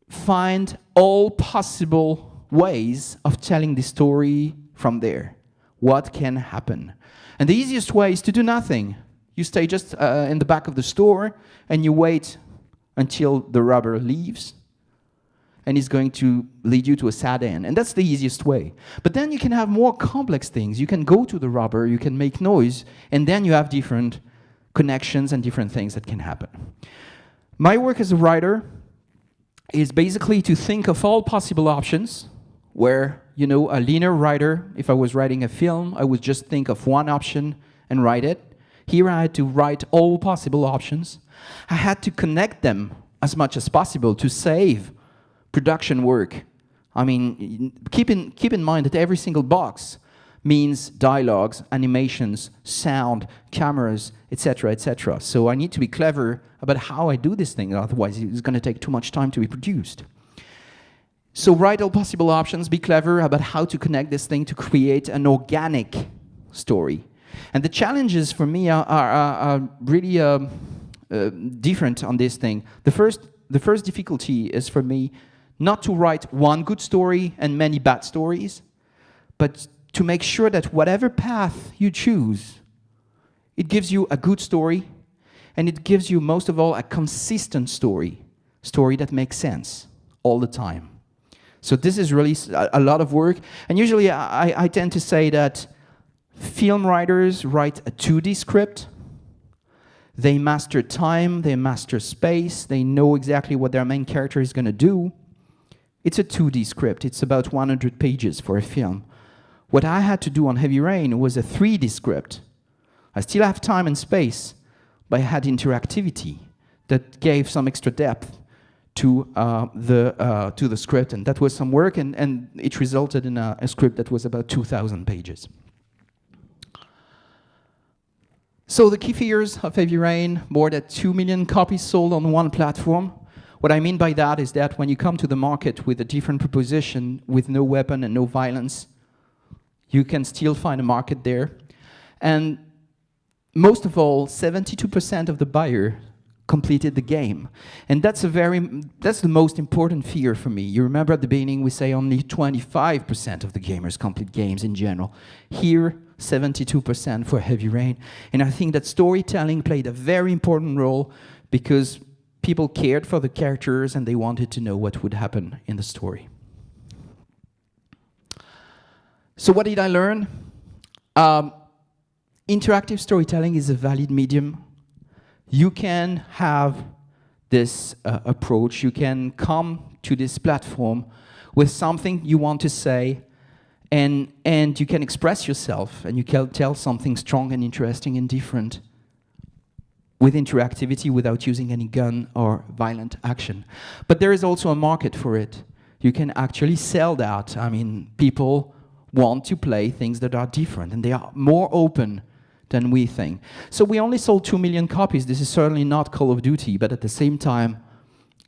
find all possible ways of telling the story from there. What can happen? And the easiest way is to do nothing. You stay just in the back of the store, and you wait until the robber leaves, and it's going to lead you to a sad end. And that's the easiest way. But then you can have more complex things. You can go to the robber, you can make noise, and then you have different connections and different things that can happen. My work as a writer is basically to think of all possible options where, you know, a linear writer, if I was writing a film, I would just think of one option and write it. Here I had to write all possible options. I had to connect them as much as possible to save production work. I mean, keep in mind that every single box means dialogues, animations, sound, cameras, etc., etc. So I need to be clever about how I do this thing, otherwise it's going to take too much time to be produced. So write all possible options, be clever about how to connect this thing to create an organic story. And the challenges for me are really different on this thing. The first difficulty is for me not to write one good story and many bad stories, but to make sure that whatever path you choose, it gives you a good story, and it gives you, most of all, a consistent story that makes sense all the time. So this is really a lot of work, and usually I tend to say that film writers write a 2D script. They master time, they master space, they know exactly what their main character is going to do. It's a 2D script. It's about 100 pages for a film. What I had to do on Heavy Rain was a 3D script. I still have time and space, but I had interactivity that gave some extra depth to the script, and that was some work, and it resulted in a script that was about 2,000 pages. So the key figures of Heavy Rain, more than 2 million copies sold on one platform. What I mean by that is that when you come to the market with a different proposition, with no weapon and no violence, you can still find a market there. And most of all, 72% of the buyer completed the game. And that's the most important figure for me. You remember at the beginning we say only 25% of the gamers complete games in general. Here, 72% for Heavy Rain. And I think that storytelling played a very important role because people cared for the characters and they wanted to know what would happen in the story. So what did I learn? Interactive storytelling is a valid medium. You can have this approach. You can come to this platform with something you want to say, and you can express yourself, and you can tell something strong and interesting and different with interactivity without using any gun or violent action. But there is also a market for it. You can actually sell that. I mean, people want to play things that are different, and they are more open than we think. So we only sold 2 million copies. This is certainly not Call of Duty, but at the same time,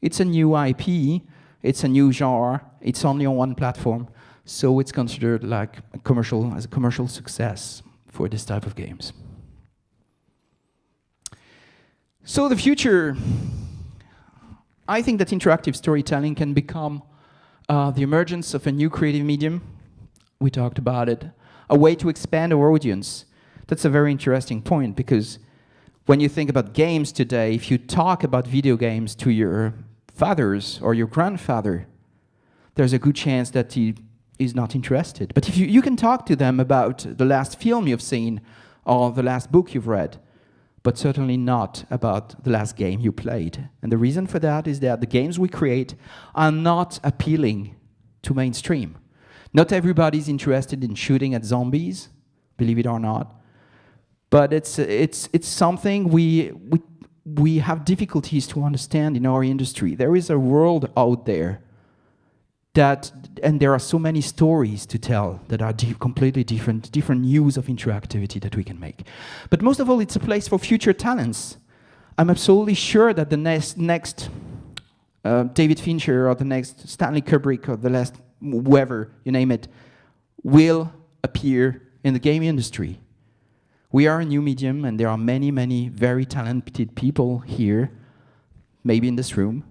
it's a new IP, it's a new genre, it's only on one platform, so it's considered like a commercial success for this type of games. So the future, I think that interactive storytelling can become the emergence of a new creative medium. We talked about it, a way to expand our audience. That's a very interesting point, because when you think about games today, if you talk about video games to your fathers or your grandfather, there's a good chance that he is not interested. But if you can talk to them about the last film you've seen or the last book you've read, but certainly not about the last game you played. And the reason for that is that the games we create are not appealing to mainstream. Not everybody's interested in shooting at zombies, believe it or not. But it's something we have difficulties to understand in our industry. There is a world out there and there are so many stories to tell that are completely different use of interactivity that we can make. But most of all, it's a place for future talents. I'm absolutely sure that the next David Fincher or the next Stanley Kubrick or the last whoever, you name it, will appear in the game industry. We are a new medium, and there are many, many very talented people here, maybe in this room,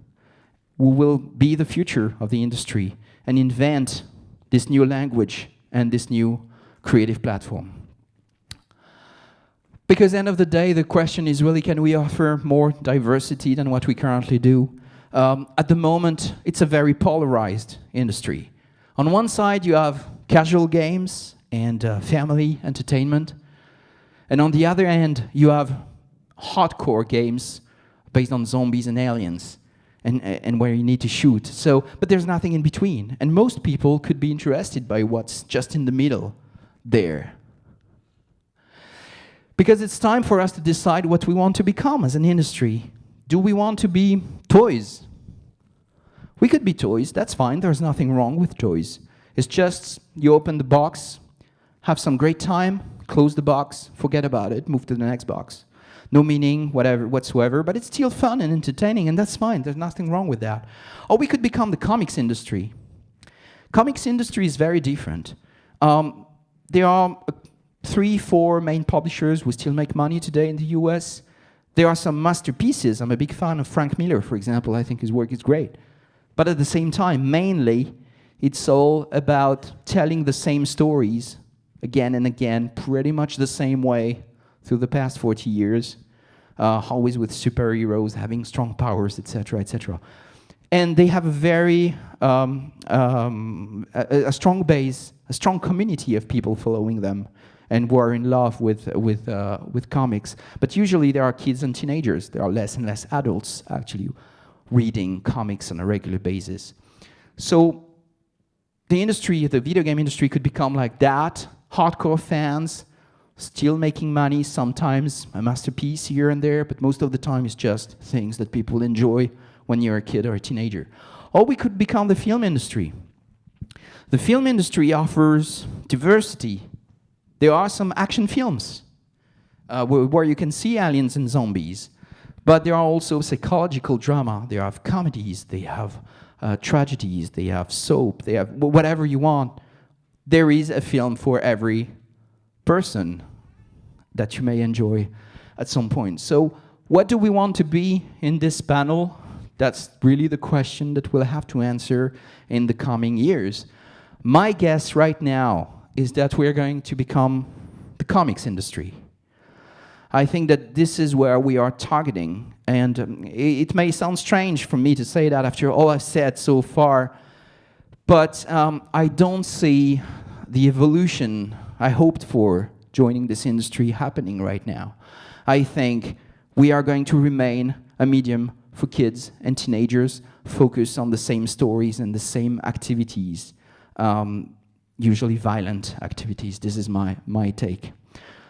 who will be the future of the industry and invent this new language and this new creative platform. Because at the end of the day, the question is really, can we offer more diversity than what we currently do? At the moment, it's a very polarized industry. On one side, you have casual games and family entertainment. And on the other end, you have hardcore games based on zombies and aliens, and where you need to shoot. So, but there's nothing in between. And most people could be interested by what's just in the middle there. Because it's time for us to decide what we want to become as an industry. Do we want to be toys? We could be toys, that's fine, there's nothing wrong with toys. It's just you open the box, have some great time, close the box, forget about it, move to the next box. No meaning, whatsoever, but it's still fun and entertaining, and that's fine, there's nothing wrong with that. Or we could become the comics industry. Comics industry is very different. There are 3-4 main publishers who still make money today in the US. There are some masterpieces. I'm a big fan of Frank Miller, for example. I think his work is great. But at the same time, mainly, it's all about telling the same stories again and again, pretty much the same way through the past 40 years, always with superheroes having strong powers, etc., etc. And they have a very a strong base, a strong community of people following them, and who are in love with comics. But usually there are kids and teenagers. There are less and less adults actually reading comics on a regular basis. So the industry, the video game industry, could become like that. Hardcore fans, still making money, sometimes a masterpiece here and there, but most of the time it's just things that people enjoy when you're a kid or a teenager. Or we could become the film industry. The film industry offers diversity. There are some action films where you can see aliens and zombies, but there are also psychological drama. They have comedies, they have tragedies, they have soap, they have whatever you want. There is a film for every person that you may enjoy at some point. So what do we want to be in this panel? That's really the question that we'll have to answer in the coming years. My guess right now is that we're going to become the comics industry. I think that this is where we are targeting, and it may sound strange for me to say that after all I've said so far, but I don't see the evolution I hoped for joining this industry happening right now. I think we are going to remain a medium for kids and teenagers, focus on the same stories and the same activities, usually violent activities. This is my take.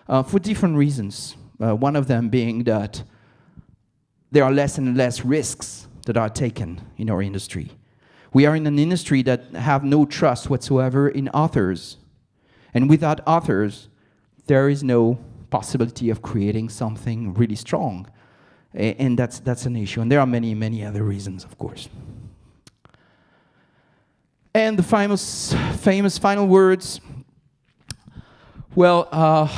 For different reasons. One of them being that there are less and less risks that are taken in our industry. We are in an industry that have no trust whatsoever in authors. And without authors, there is no possibility of creating something really strong. And that's an issue. And there are many, many other reasons, of course. And the famous final words. Well,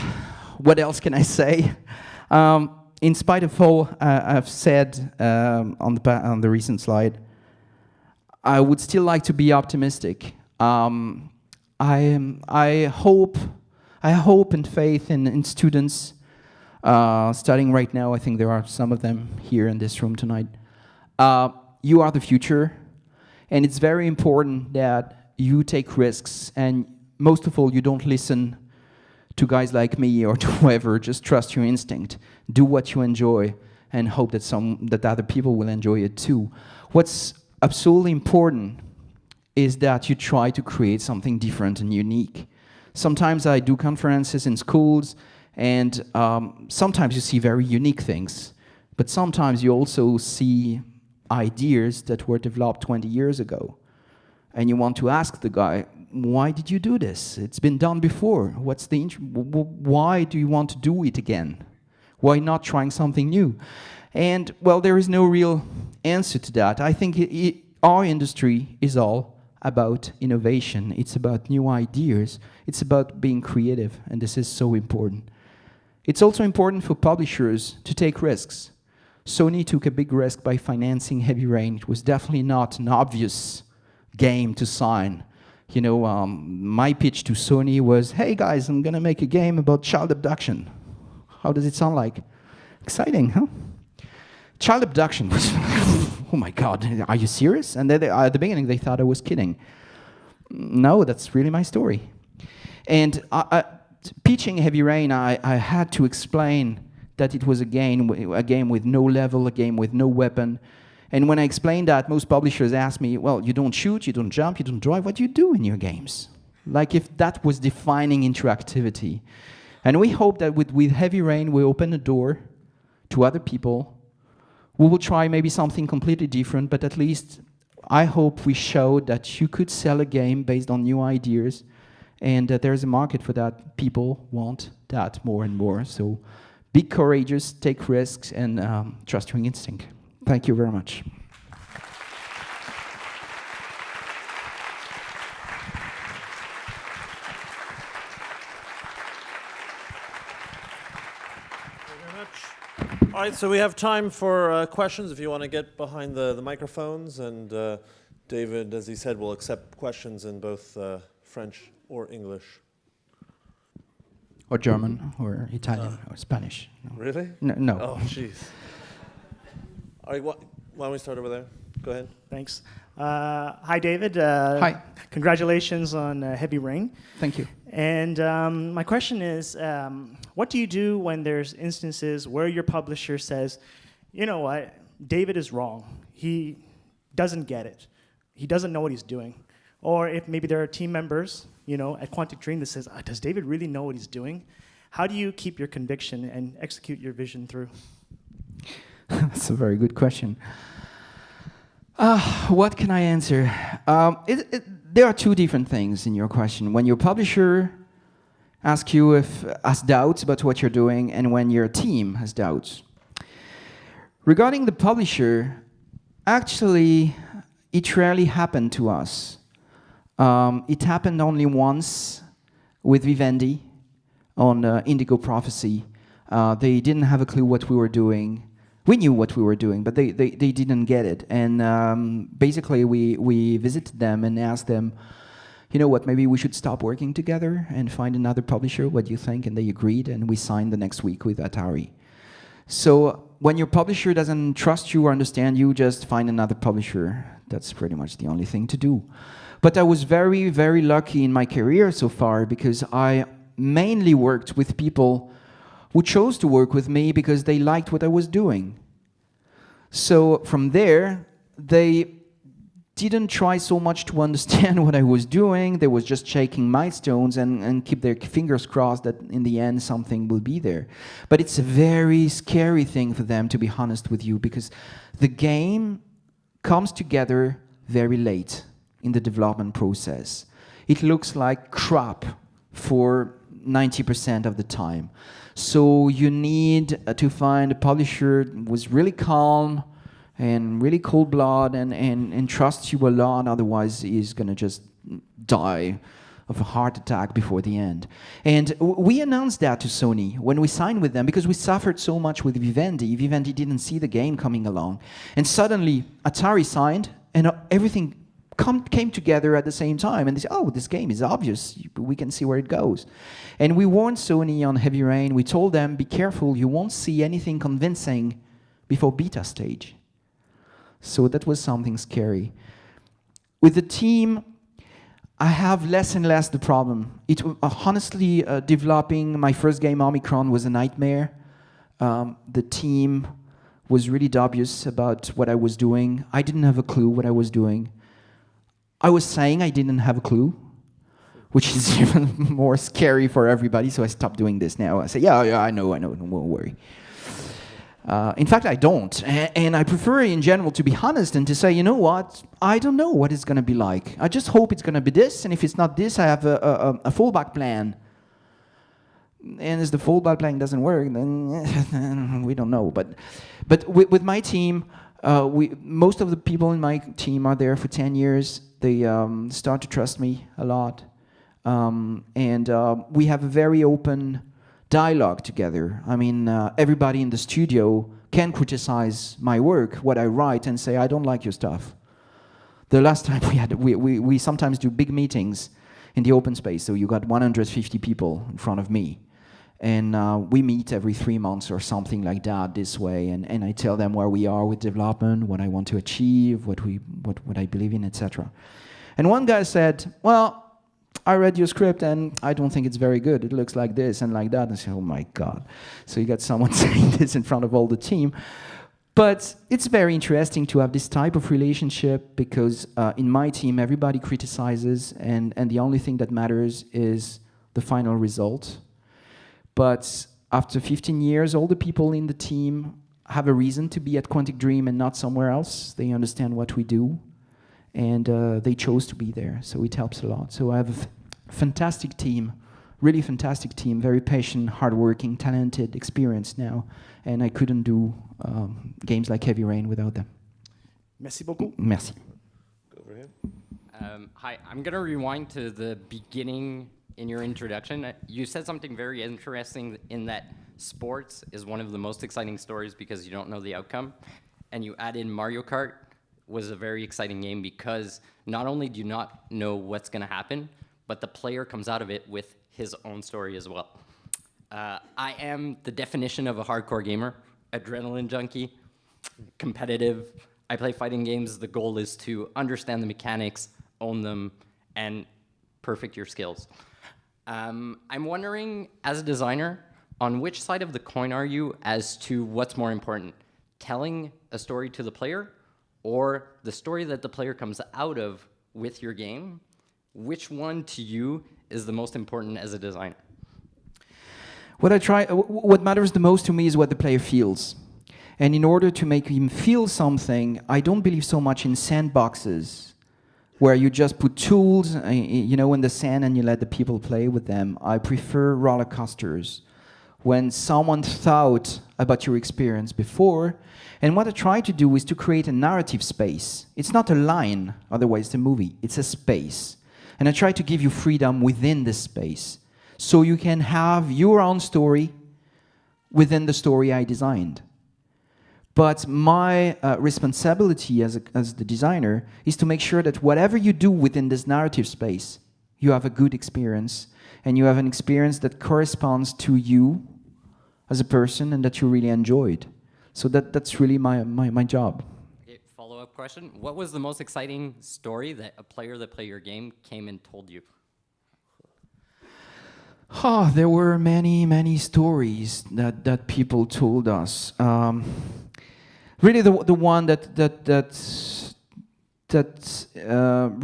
what else can I say? In spite of all I've said on the recent slide, I would still like to be optimistic. I hope and faith in students studying right now. I think there are some of them here in this room tonight. You are the future, and it's very important that you take risks, and most of all, you don't listen to guys like me or to whoever. Just trust your instinct. Do what you enjoy, and hope that other people will enjoy it too. What's absolutely important is that you try to create something different and unique. Sometimes I do conferences in schools, and sometimes you see very unique things, but sometimes you also see ideas that were developed 20 years ago. And you want to ask the guy, why did you do this? It's been done before. Why do you want to do it again? Why not trying something new? And, well, there is no real answer to that. I think our industry is all about innovation. It's about new ideas. It's about being creative, and this is so important. It's also important for publishers to take risks. Sony took a big risk by financing Heavy Rain. It was definitely not an obvious game to sign. You know, my pitch to Sony was, hey guys, I'm gonna make a game about child abduction. How does it sound like? Exciting, huh? Child abduction was oh my God, are you serious? And at the beginning, they thought I was kidding. No, that's really my story. And pitching Heavy Rain, I had to explain that it was a game with no level, a game with no weapon. And when I explained that, most publishers asked me, well, you don't shoot, you don't jump, you don't drive, what do you do in your games? Like if that was defining interactivity. And we hope that with Heavy Rain, we open a door to other people. We will try maybe something completely different, but at least I hope we showed that you could sell a game based on new ideas, and that there's a market for that. People want that more and more. So be courageous, take risks, and trust your instinct. Thank you very much. All right, so we have time for questions if you want to get behind the microphones. And David, as he said, will accept questions in both French or English. Or German, or Italian, or Spanish. No. Really? No. Oh, jeez. All right, why don't we start over there? Go ahead. Thanks. Hi, David. Hi. Congratulations on Heavy Rain. Thank you. And my question is, what do you do when there's instances where your publisher says, you know what, David is wrong. He doesn't get it. He doesn't know what he's doing. Or if maybe there are team members, at Quantic Dream that says, does David really know what he's doing? How do you keep your conviction and execute your vision through? That's a very good question. What can I answer? There are two different things in your question. When your publisher asks you has doubts about what you're doing, and when your team has doubts. Regarding the publisher, actually, it rarely happened to us. It happened only once with Vivendi on Indigo Prophecy. They didn't have a clue what we were doing. We knew what we were doing, but they didn't get it. And basically, we visited them and asked them, you know what, maybe we should stop working together and find another publisher. What do you think? And they agreed, and we signed the next week with Atari. So when your publisher doesn't trust you or understand you, just find another publisher. That's pretty much the only thing to do. But I was very, very lucky in my career so far, because I mainly worked with people who chose to work with me because they liked what I was doing. So from there, they didn't try so much to understand what I was doing. They was just checking milestones and keep their fingers crossed that in the end something will be there. But it's a very scary thing for them, to be honest with you, because the game comes together very late in the development process. It looks like crap for 90% of the time. So you need to find a publisher who was really calm and really cold-blooded and trusts you a lot, otherwise he's going to just die of a heart attack before the end. And we announced that to Sony when we signed with them, because we suffered so much with Vivendi. Vivendi didn't see the game coming along. And suddenly Atari signed, and everything came together at the same time, and they said, oh, this game is obvious, we can see where it goes. And we warned Sony on Heavy Rain. We told them, be careful, you won't see anything convincing before beta stage. So that was something scary. With the team, I have less and less the problem. Honestly, developing my first game, Omicron, was a nightmare. The team was really dubious about what I was doing. I didn't have a clue what I was doing. I was saying I didn't have a clue, which is even more scary for everybody, so I stopped doing this now. I say, yeah, I know, don't worry. In fact, I don't. And I prefer, in general, to be honest and to say, you know what, I don't know what it's going to be like. I just hope it's going to be this, and if it's not this, I have a fallback plan. And if the fallback plan doesn't work, then we don't know. But with my team, most of the people in my team are there for 10 years. They start to trust me a lot. And we have a very open dialogue together. I mean, everybody in the studio can criticize my work, what I write, and say, I don't like your stuff. The last time we sometimes do big meetings in the open space, so you got 150 people in front of me. And we meet every 3 months or something like that this way, and I tell them where we are with development, what I want to achieve, what I believe in, etc. And one guy said, well, I read your script and I don't think it's very good. It looks like this and like that. And I said, oh my God. So you got someone saying this in front of all the team. But it's very interesting to have this type of relationship because in my team, everybody criticizes and the only thing that matters is the final result. But after 15 years, all the people in the team have a reason to be at Quantic Dream and not somewhere else. They understand what we do, and they chose to be there, so it helps a lot. So I have a fantastic team, really fantastic team, very patient, hardworking, talented, experienced now, and I couldn't do games like Heavy Rain without them. Merci beaucoup. Merci. Go over here. Hi, I'm going to rewind to the beginning in your introduction. You said something very interesting in that sports is one of the most exciting stories because you don't know the outcome. And you add in Mario Kart was a very exciting game because not only do you not know what's going to happen, but the player comes out of it with his own story as well. I am the definition of a hardcore gamer, adrenaline junkie, competitive. I play fighting games. The goal is to understand the mechanics, own them, and perfect your skills. I'm wondering, as a designer, on which side of the coin are you as to what's more important, telling a story to the player or the story that the player comes out of with your game? Which one to you is the most important as a designer? What matters the most to me is what the player feels. And in order to make him feel something, I don't believe so much in sandboxes, where you just put tools, in the sand and you let the people play with them. I prefer roller coasters, when someone thought about your experience before. And what I try to do is to create a narrative space. It's not a line, otherwise it's a movie. It's a space. And I try to give you freedom within this space, so you can have your own story within the story I designed. But my responsibility as the designer is to make sure that whatever you do within this narrative space, you have a good experience, and you have an experience that corresponds to you as a person and that you really enjoyed. So that's really my job. Okay, follow-up question. What was the most exciting story that a player that played your game came and told you? Oh, there were many stories that people told us. Really, the one that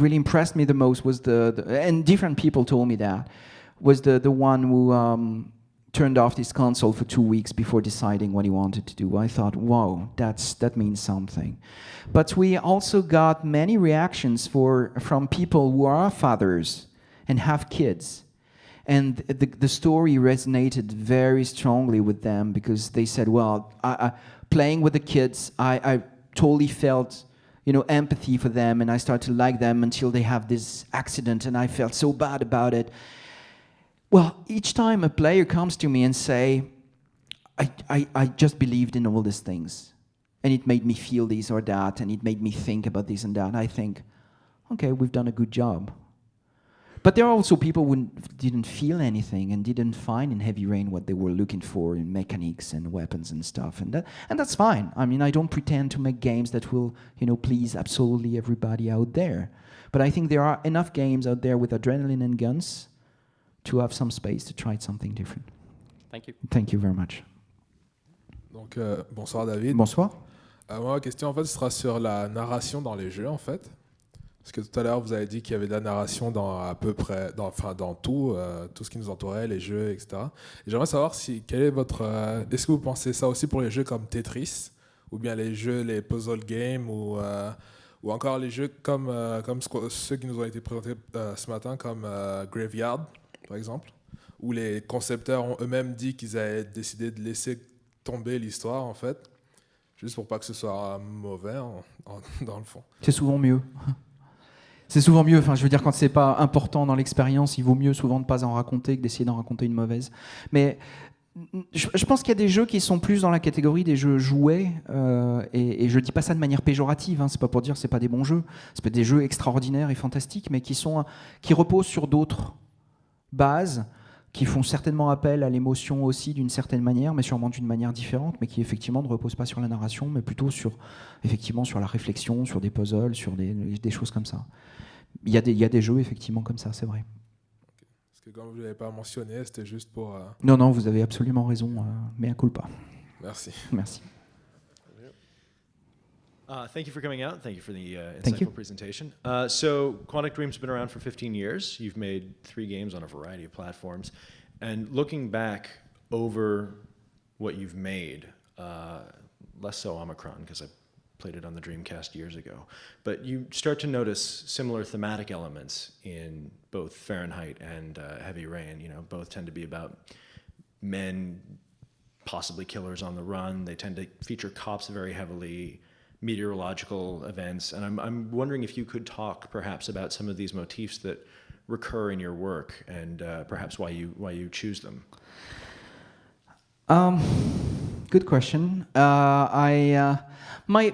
really impressed me the most was and different people told me that, was the one who turned off this console for 2 weeks before deciding what he wanted to do. I thought, wow, that means something. But we also got many reactions from people who are fathers and have kids. And the story resonated very strongly with them because they said, well, playing with the kids, I totally felt empathy for them, and I started to like them until they have this accident, and I felt so bad about it. Well, each time a player comes to me and say, I just believed in all these things, and it made me feel this or that, and it made me think about this and that, I think, okay, we've done a good job. But there are also people who didn't feel anything and didn't find in Heavy Rain what they were looking for in mechanics and weapons and stuff, and that's fine. I mean, I don't pretend to make games that will, please absolutely everybody out there. But I think there are enough games out there with adrenaline and guns to have some space to try something different. Thank you. Thank you very much. Donc, bonsoir David. Bonsoir. Moi, ma question en fait sera sur la narration dans les jeux en fait. Parce que tout à l'heure, vous avez dit qu'il y avait de la narration dans à peu près, dans tout ce qui nous entourait, les jeux, etc. Et j'aimerais savoir quel est votre, est-ce que vous pensez ça aussi pour les jeux comme Tetris, ou bien les jeux, les puzzle games, ou encore les jeux comme ceux qui nous ont été présentés ce matin, comme Graveyard, par exemple, où les concepteurs ont eux-mêmes dit qu'ils avaient décidé de laisser tomber l'histoire, en fait, juste pour pas que ce soit mauvais dans le fond. C'est souvent mieux. C'est souvent mieux, enfin je veux dire, quand c'est pas important dans l'expérience, il vaut mieux souvent ne pas en raconter que d'essayer d'en raconter une mauvaise. Mais je pense qu'il y a des jeux qui sont plus dans la catégorie des jeux jouets, et je dis pas ça de manière péjorative, c'est pas pour dire que c'est pas des bons jeux, c'est pas des jeux extraordinaires et fantastiques, mais qui reposent sur d'autres bases, qui font certainement appel à l'émotion aussi d'une certaine manière, mais sûrement d'une manière différente, mais qui effectivement ne reposent pas sur la narration, mais plutôt sur la réflexion, sur des puzzles, sur des choses comme ça. Il y a des jeux effectivement comme ça, c'est vrai. Parce que comme vous ne l'avez pas mentionné, c'était juste pour... Non, vous avez absolument raison, mea culpa. Merci. Merci. Thank you for coming out. Thank you for the Thank you. insightful presentation. So Quantic Dream's been around for 15 years. You've made 3 games on a variety of platforms. And looking back over what you've made, less so Omicron, because I played it on the Dreamcast years ago, but you start to notice similar thematic elements in both Fahrenheit and Heavy Rain. You know, both tend to be about men, possibly killers on the run. They tend to feature cops very heavily, meteorological events, and I'm wondering if you could talk perhaps about some of these motifs that recur in your work and perhaps why you choose them. Good question. My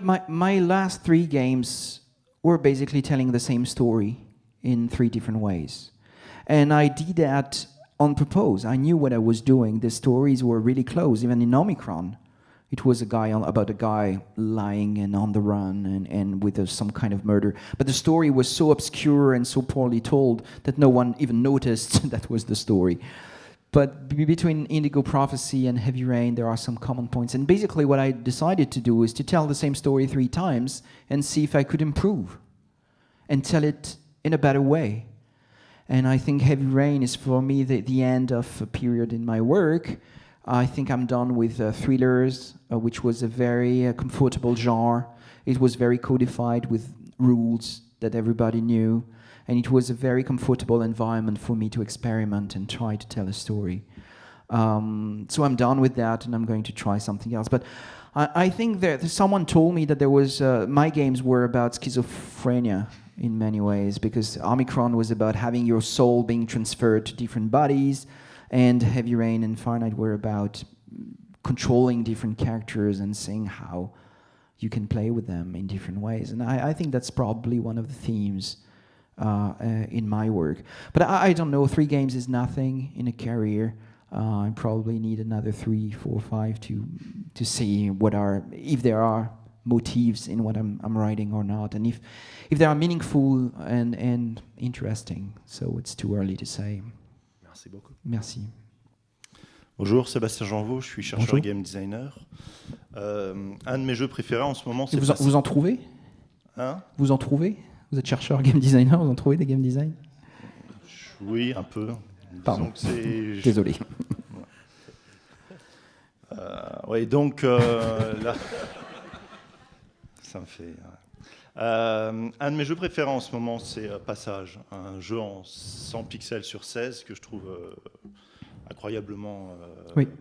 last 3 games were basically telling the same story in 3 different ways, and I did that on purpose. I knew what I was doing. The stories were really close, even in Omicron. It was about a guy lying and on the run and with some kind of murder. But the story was so obscure and so poorly told that no one even noticed that was the story. But between Indigo Prophecy and Heavy Rain, there are some common points. And basically what I decided to do is to tell the same story 3 times and see if I could improve and tell it in a better way. And I think Heavy Rain is for me the end of a period in my work. I think I'm done with thrillers, which was a very comfortable genre. It was very codified with rules that everybody knew, and it was a very comfortable environment for me to experiment and try to tell a story. So I'm done with that, and I'm going to try something else. But I think that someone told me that there was my games were about schizophrenia in many ways, because Omicron was about having your soul being transferred to different bodies, and Heavy Rain and Fahrenheit were about controlling different characters and seeing how you can play with them in different ways. And I think that's probably one of the themes in my work. But I don't know, 3 games is nothing in a career. I probably need another 3, 4, 5 to see if there are motifs in what I'm writing or not, and if they are meaningful and interesting. So it's too early to say. Merci beaucoup. Merci. Bonjour, Sébastien Janvaux, je suis chercheur Bonjour. et game designer. Un de mes jeux préférés en ce moment, c'est... Vous en trouvez? Hein? Vous en trouvez? Vous êtes chercheur game designer, vous en trouvez des game design? Oui, un peu. Pardon. Disons que Désolé. Oui, donc là... Ça me fait... un de mes jeux préférés en ce moment, c'est Passage, un jeu en 100 pixels sur 16 que je trouve incroyablement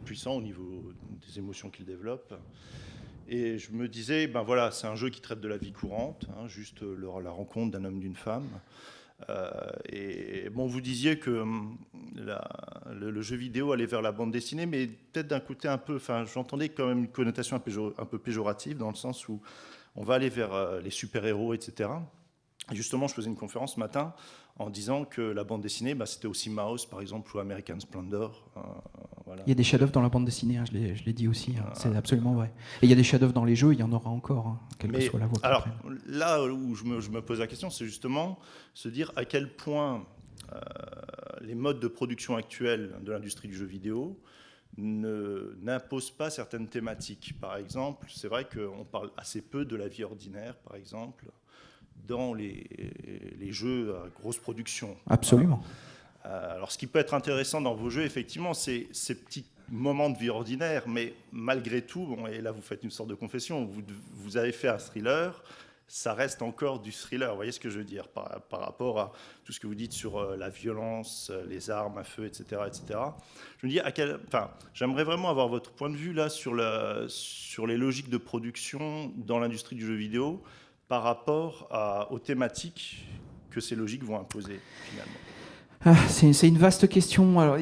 puissant au niveau des émotions qu'il développe. Et je me disais, ben voilà, c'est un jeu qui traite de la vie courante, hein, juste la rencontre d'un homme, d'une femme. Et bon, vous disiez que le jeu vidéo allait vers la bande dessinée, mais peut-être d'un côté un peu, enfin, j'entendais quand même une connotation un peu péjorative, dans le sens où on va aller vers les super-héros, etc. Et justement, je faisais une conférence ce matin en disant que la bande dessinée, bah, c'était aussi Mouse, par exemple, ou American Splendor. Voilà. Il y a des chefs-d'œuvre dans la bande dessinée, hein, je l'ai dit aussi, hein, c'est absolument vrai. Et il y a des chefs-d'œuvre dans les jeux, il y en aura encore, hein, quelle que soit la voie. Alors, là où je me pose la question, c'est justement se dire à quel point les modes de production actuels de l'industrie du jeu vidéo n'imposent pas certaines thématiques. Par exemple, c'est vrai qu'on parle assez peu de la vie ordinaire, par exemple, dans les jeux à grosse production. Absolument. Alors, ce qui peut être intéressant dans vos jeux, effectivement, c'est ces petits moments de vie ordinaire, mais malgré tout, bon, et là vous faites une sorte de confession, vous avez fait un thriller, ça reste encore du thriller, vous voyez ce que je veux dire, par rapport à tout ce que vous dites sur la violence, les armes à feu, etc. etc. Je me dis, j'aimerais vraiment avoir votre point de vue là sur les logiques de production dans l'industrie du jeu vidéo par rapport aux thématiques que ces logiques vont imposer finalement. C'est une vaste question. Alors,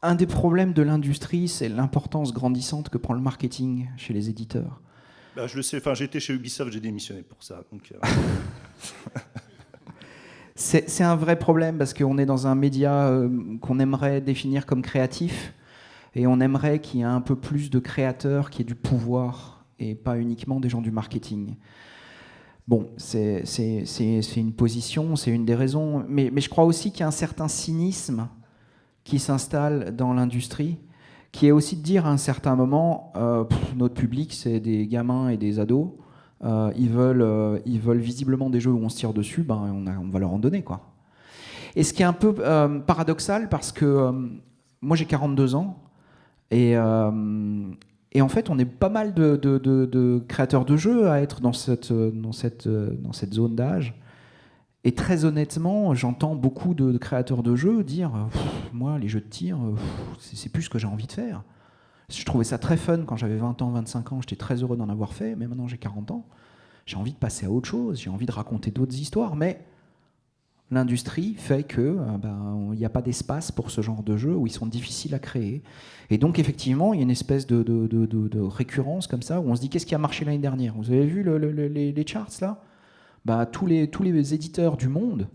un des problèmes de l'industrie, c'est l'importance grandissante que prend le marketing chez les éditeurs. Je le sais, j'ai été chez Ubisoft, j'ai démissionné pour ça. Donc, C'est un vrai problème parce qu'on est dans un média qu'on aimerait définir comme créatif et on aimerait qu'il y ait un peu plus de créateurs, qu'il y ait du pouvoir et pas uniquement des gens du marketing. Bon, c'est une position, c'est une des raisons, mais je crois aussi qu'il y a un certain cynisme qui s'installe dans l'industrie, qui est aussi de dire à un certain moment, notre public, c'est des gamins et des ados, ils veulent visiblement des jeux où on se tire dessus, on va leur en donner, quoi. Et ce qui est un peu paradoxal, parce que moi j'ai 42 ans, et en fait on est pas mal de créateurs de jeux à être dans cette zone d'âge. Et très honnêtement, j'entends beaucoup de créateurs de jeux dire « Moi, les jeux de tir, c'est plus ce que j'ai envie de faire. » Je trouvais ça très fun quand j'avais 20 ans, 25 ans, j'étais très heureux d'en avoir fait, mais maintenant j'ai 40 ans. J'ai envie de passer à autre chose, j'ai envie de raconter d'autres histoires, mais l'industrie fait qu'il n'y a pas d'espace pour ce genre de jeux où ils sont difficiles à créer. Et donc effectivement, il y a une espèce de récurrence comme ça, où on se dit « Qu'est-ce qui a marché l'année dernière ?» Vous avez vu les charts là ? Tous les éditeurs du monde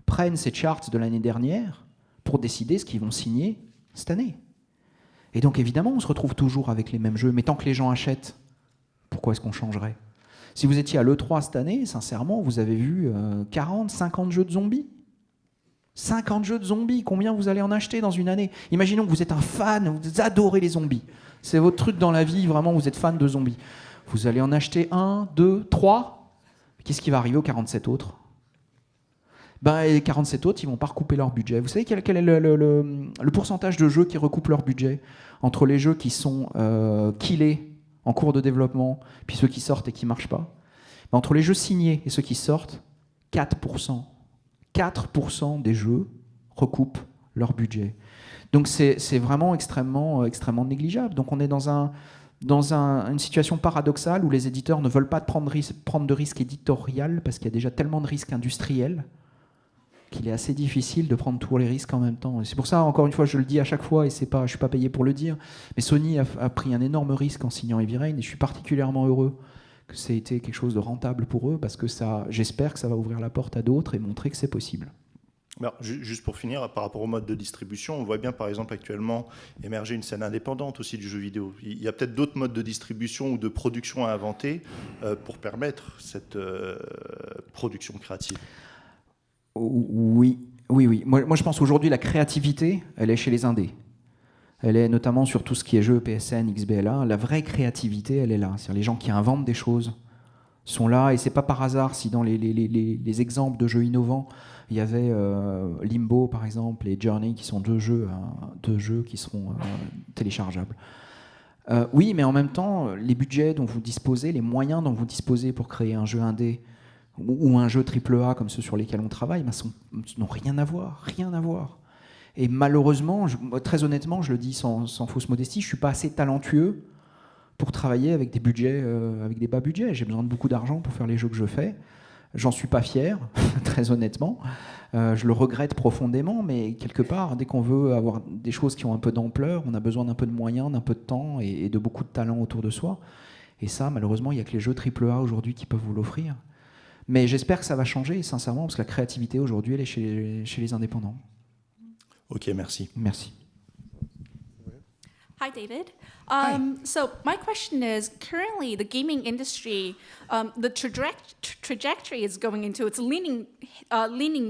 prennent ces charts de l'année dernière pour décider ce qu'ils vont signer cette année. Et donc évidemment, on se retrouve toujours avec les mêmes jeux, mais tant que les gens achètent, pourquoi est-ce qu'on changerait ? Si vous étiez à l'E3 cette année, sincèrement, vous avez vu 40, 50 jeux de zombies. 50 jeux de zombies, combien vous allez en acheter dans une année ? Imaginons que vous êtes un fan, vous adorez les zombies. C'est votre truc dans la vie, vraiment, vous êtes fan de zombies. Vous allez en acheter 1, 2, 3. Qu'est-ce qui va arriver aux 47 autres ? Les 47 autres, ils ne vont pas recouper leur budget. Vous savez quel est le pourcentage de jeux qui recoupent leur budget entre les jeux qui sont killés en cours de développement, puis ceux qui sortent et qui ne marchent pas ? Entre les jeux signés et ceux qui sortent, 4%. 4% des jeux recoupent leur budget. Donc c'est vraiment extrêmement négligeable. Donc on est dans une situation paradoxale où les éditeurs ne veulent pas prendre de risques éditorial parce qu'il y a déjà tellement de risques industriels qu'il est assez difficile de prendre tous les risques en même temps. Et c'est pour ça, encore une fois, je le dis à chaque fois, et je ne suis pas payé pour le dire, mais Sony a pris un énorme risque en signant Heavy Rain, et je suis particulièrement heureux que ça ait été quelque chose de rentable pour eux, parce que j'espère que ça va ouvrir la porte à d'autres et montrer que c'est possible. Alors, juste pour finir, par rapport au mode de distribution, on voit bien par exemple actuellement émerger une scène indépendante aussi du jeu vidéo. Il y a peut-être d'autres modes de distribution ou de production à inventer pour permettre cette production créative. Oui. Moi, je pense aujourd'hui la créativité, elle est chez les indés. Elle est notamment sur tout ce qui est jeux, PSN, XBLA. La vraie créativité, elle est là. C'est-à-dire les gens qui inventent des choses sont là, et c'est pas par hasard si dans les exemples de jeux innovants, il y avait Limbo par exemple et Journey qui sont deux jeux qui seront téléchargeables. Oui, mais en même temps, les budgets dont vous disposez, les moyens dont vous disposez pour créer un jeu indé ou un jeu AAA comme ceux sur lesquels on travaille, n'ont rien à voir. Et malheureusement, très honnêtement, je le dis sans fausse modestie, je ne suis pas assez talentueux pour travailler avec des budgets, avec des bas budgets. J'ai besoin de beaucoup d'argent pour faire les jeux que je fais. J'en suis pas fier, très honnêtement. Je le regrette profondément, mais quelque part, dès qu'on veut avoir des choses qui ont un peu d'ampleur, on a besoin d'un peu de moyens, d'un peu de temps et de beaucoup de talent autour de soi. Et ça, malheureusement, il n'y a que les jeux AAA aujourd'hui qui peuvent vous l'offrir. Mais j'espère que ça va changer, sincèrement, parce que la créativité aujourd'hui, elle est chez les indépendants. Ok, merci. Merci. Hi, David. So my question is, currently the gaming industry, the trajectory is going into, it's leaning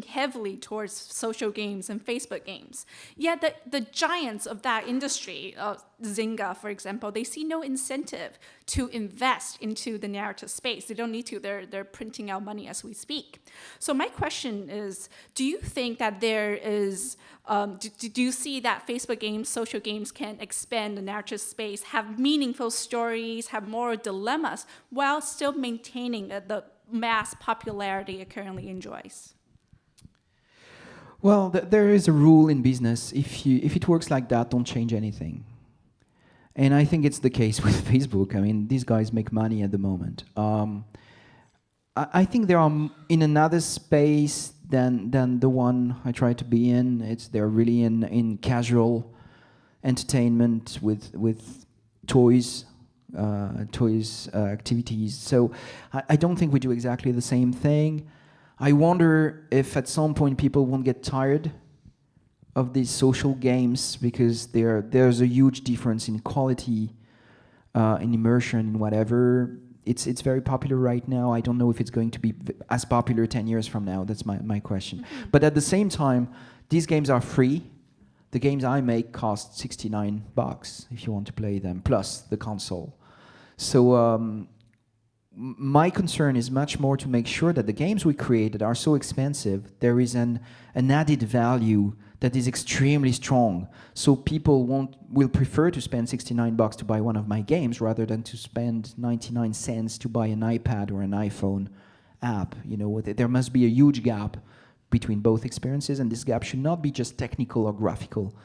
heavily towards social games and Facebook games. Yet the giants of that industry, Zynga, for example, they see no incentive to invest into the narrative space. They don't need to. They're printing out money as we speak. So my question is, do you think that there is, do you see that Facebook games, social games can expand the narrative space, have meaningful stories, have more dilemmas, while still maintaining the mass popularity it currently enjoys? Well, there is a rule in business. If it works like that, don't change anything. And I think it's the case with Facebook. I mean, these guys make money at the moment. I think they are in another space than the one I try to be in. They're really in casual entertainment with toys activities. So I don't think we do exactly the same thing. I wonder if at some point people won't get tired of these social games, because there's a huge difference in quality, in immersion, in whatever. It's very popular right now. I don't know if it's going to be as popular 10 years from now. That's my question. But at the same time, these games are free. The games I make cost $69 if you want to play them, plus the console. So my concern is much more to make sure that the games we create that are so expensive, there is an added value that is extremely strong. So people will prefer to spend $69 to buy one of my games rather than to spend 99 cents to buy an iPad or an iPhone app. You know, there must be a huge gap between both experiences, and this gap should not be just technical or graphical.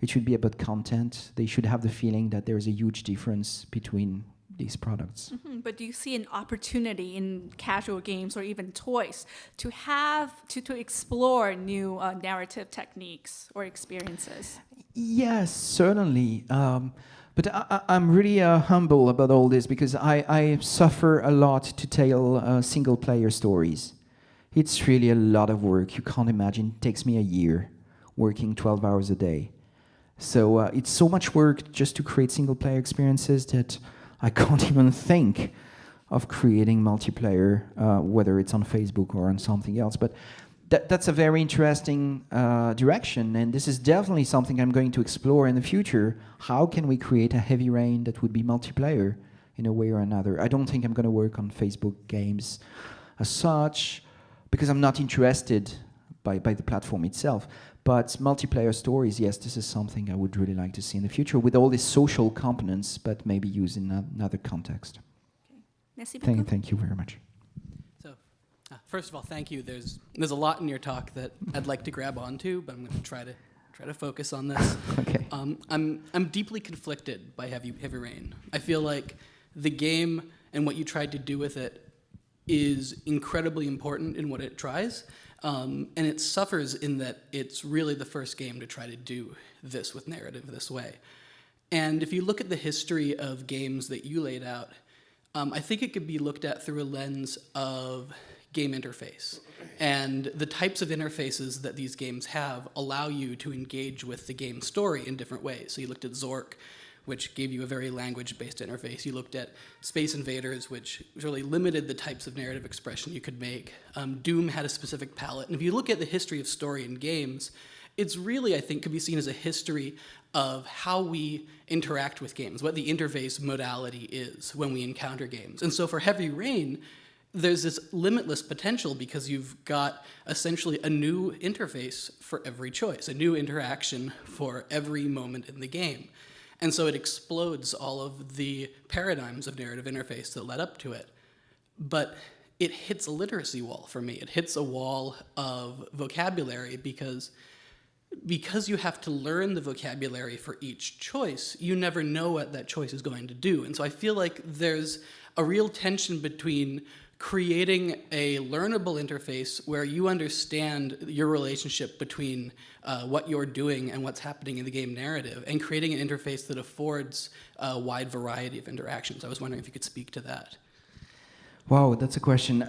It should be about content. They should have the feeling that there is a huge difference between these products. But do you see an opportunity in casual games or even toys to have to explore new narrative techniques or experiences? Yes, certainly. But I'm really humble about all this, because I suffer a lot to tell single-player stories. It's really a lot of work. You can't imagine. It takes me a year working 12 hours a day. So it's so much work just to create single-player experiences that I can't even think of creating multiplayer, whether it's on Facebook or on something else. But that's a very interesting direction, and this is definitely something I'm going to explore in the future. How can we create a Heavy Rain that would be multiplayer in a way or another? I don't think I'm going to work on Facebook games as such, because I'm not interested by the platform itself. But multiplayer stories, yes, this is something I would really like to see in the future, with all these social components, but maybe used in another context. Merci Thank beaucoup. you very much. So, first of all, thank you. There's a lot in your talk that I'd like to grab onto, but I'm going to try to focus on this. Okay. I'm deeply conflicted by Heavy Rain. I feel like the game and what you tried to do with it is incredibly important in what it tries. And it suffers in that it's really the first game to try to do this with narrative this way. And if you look at the history of games that you laid out, I think it could be looked at through a lens of game interface. And the types of interfaces that these games have allow you to engage with the game story in different ways. So you looked at Zork, which gave you a very language-based interface. You looked at Space Invaders, which really limited the types of narrative expression you could make. Doom had a specific palette. And if you look at the history of story in games, it's really, I think, could be seen as a history of how we interact with games, what the interface modality is when we encounter games. And so for Heavy Rain, there's this limitless potential, because you've got essentially a new interface for every choice, a new interaction for every moment in the game. And so it explodes all of the paradigms of narrative interface that led up to it. But it hits a literacy wall for me. It hits a wall of vocabulary, because you have to learn the vocabulary for each choice, you never know what that choice is going to do. And so I feel like there's a real tension between creating a learnable interface where you understand your relationship between what you're doing and what's happening in the game narrative, and creating an interface that affords a wide variety of interactions. I was wondering if you could speak to that. Wow, that's a question.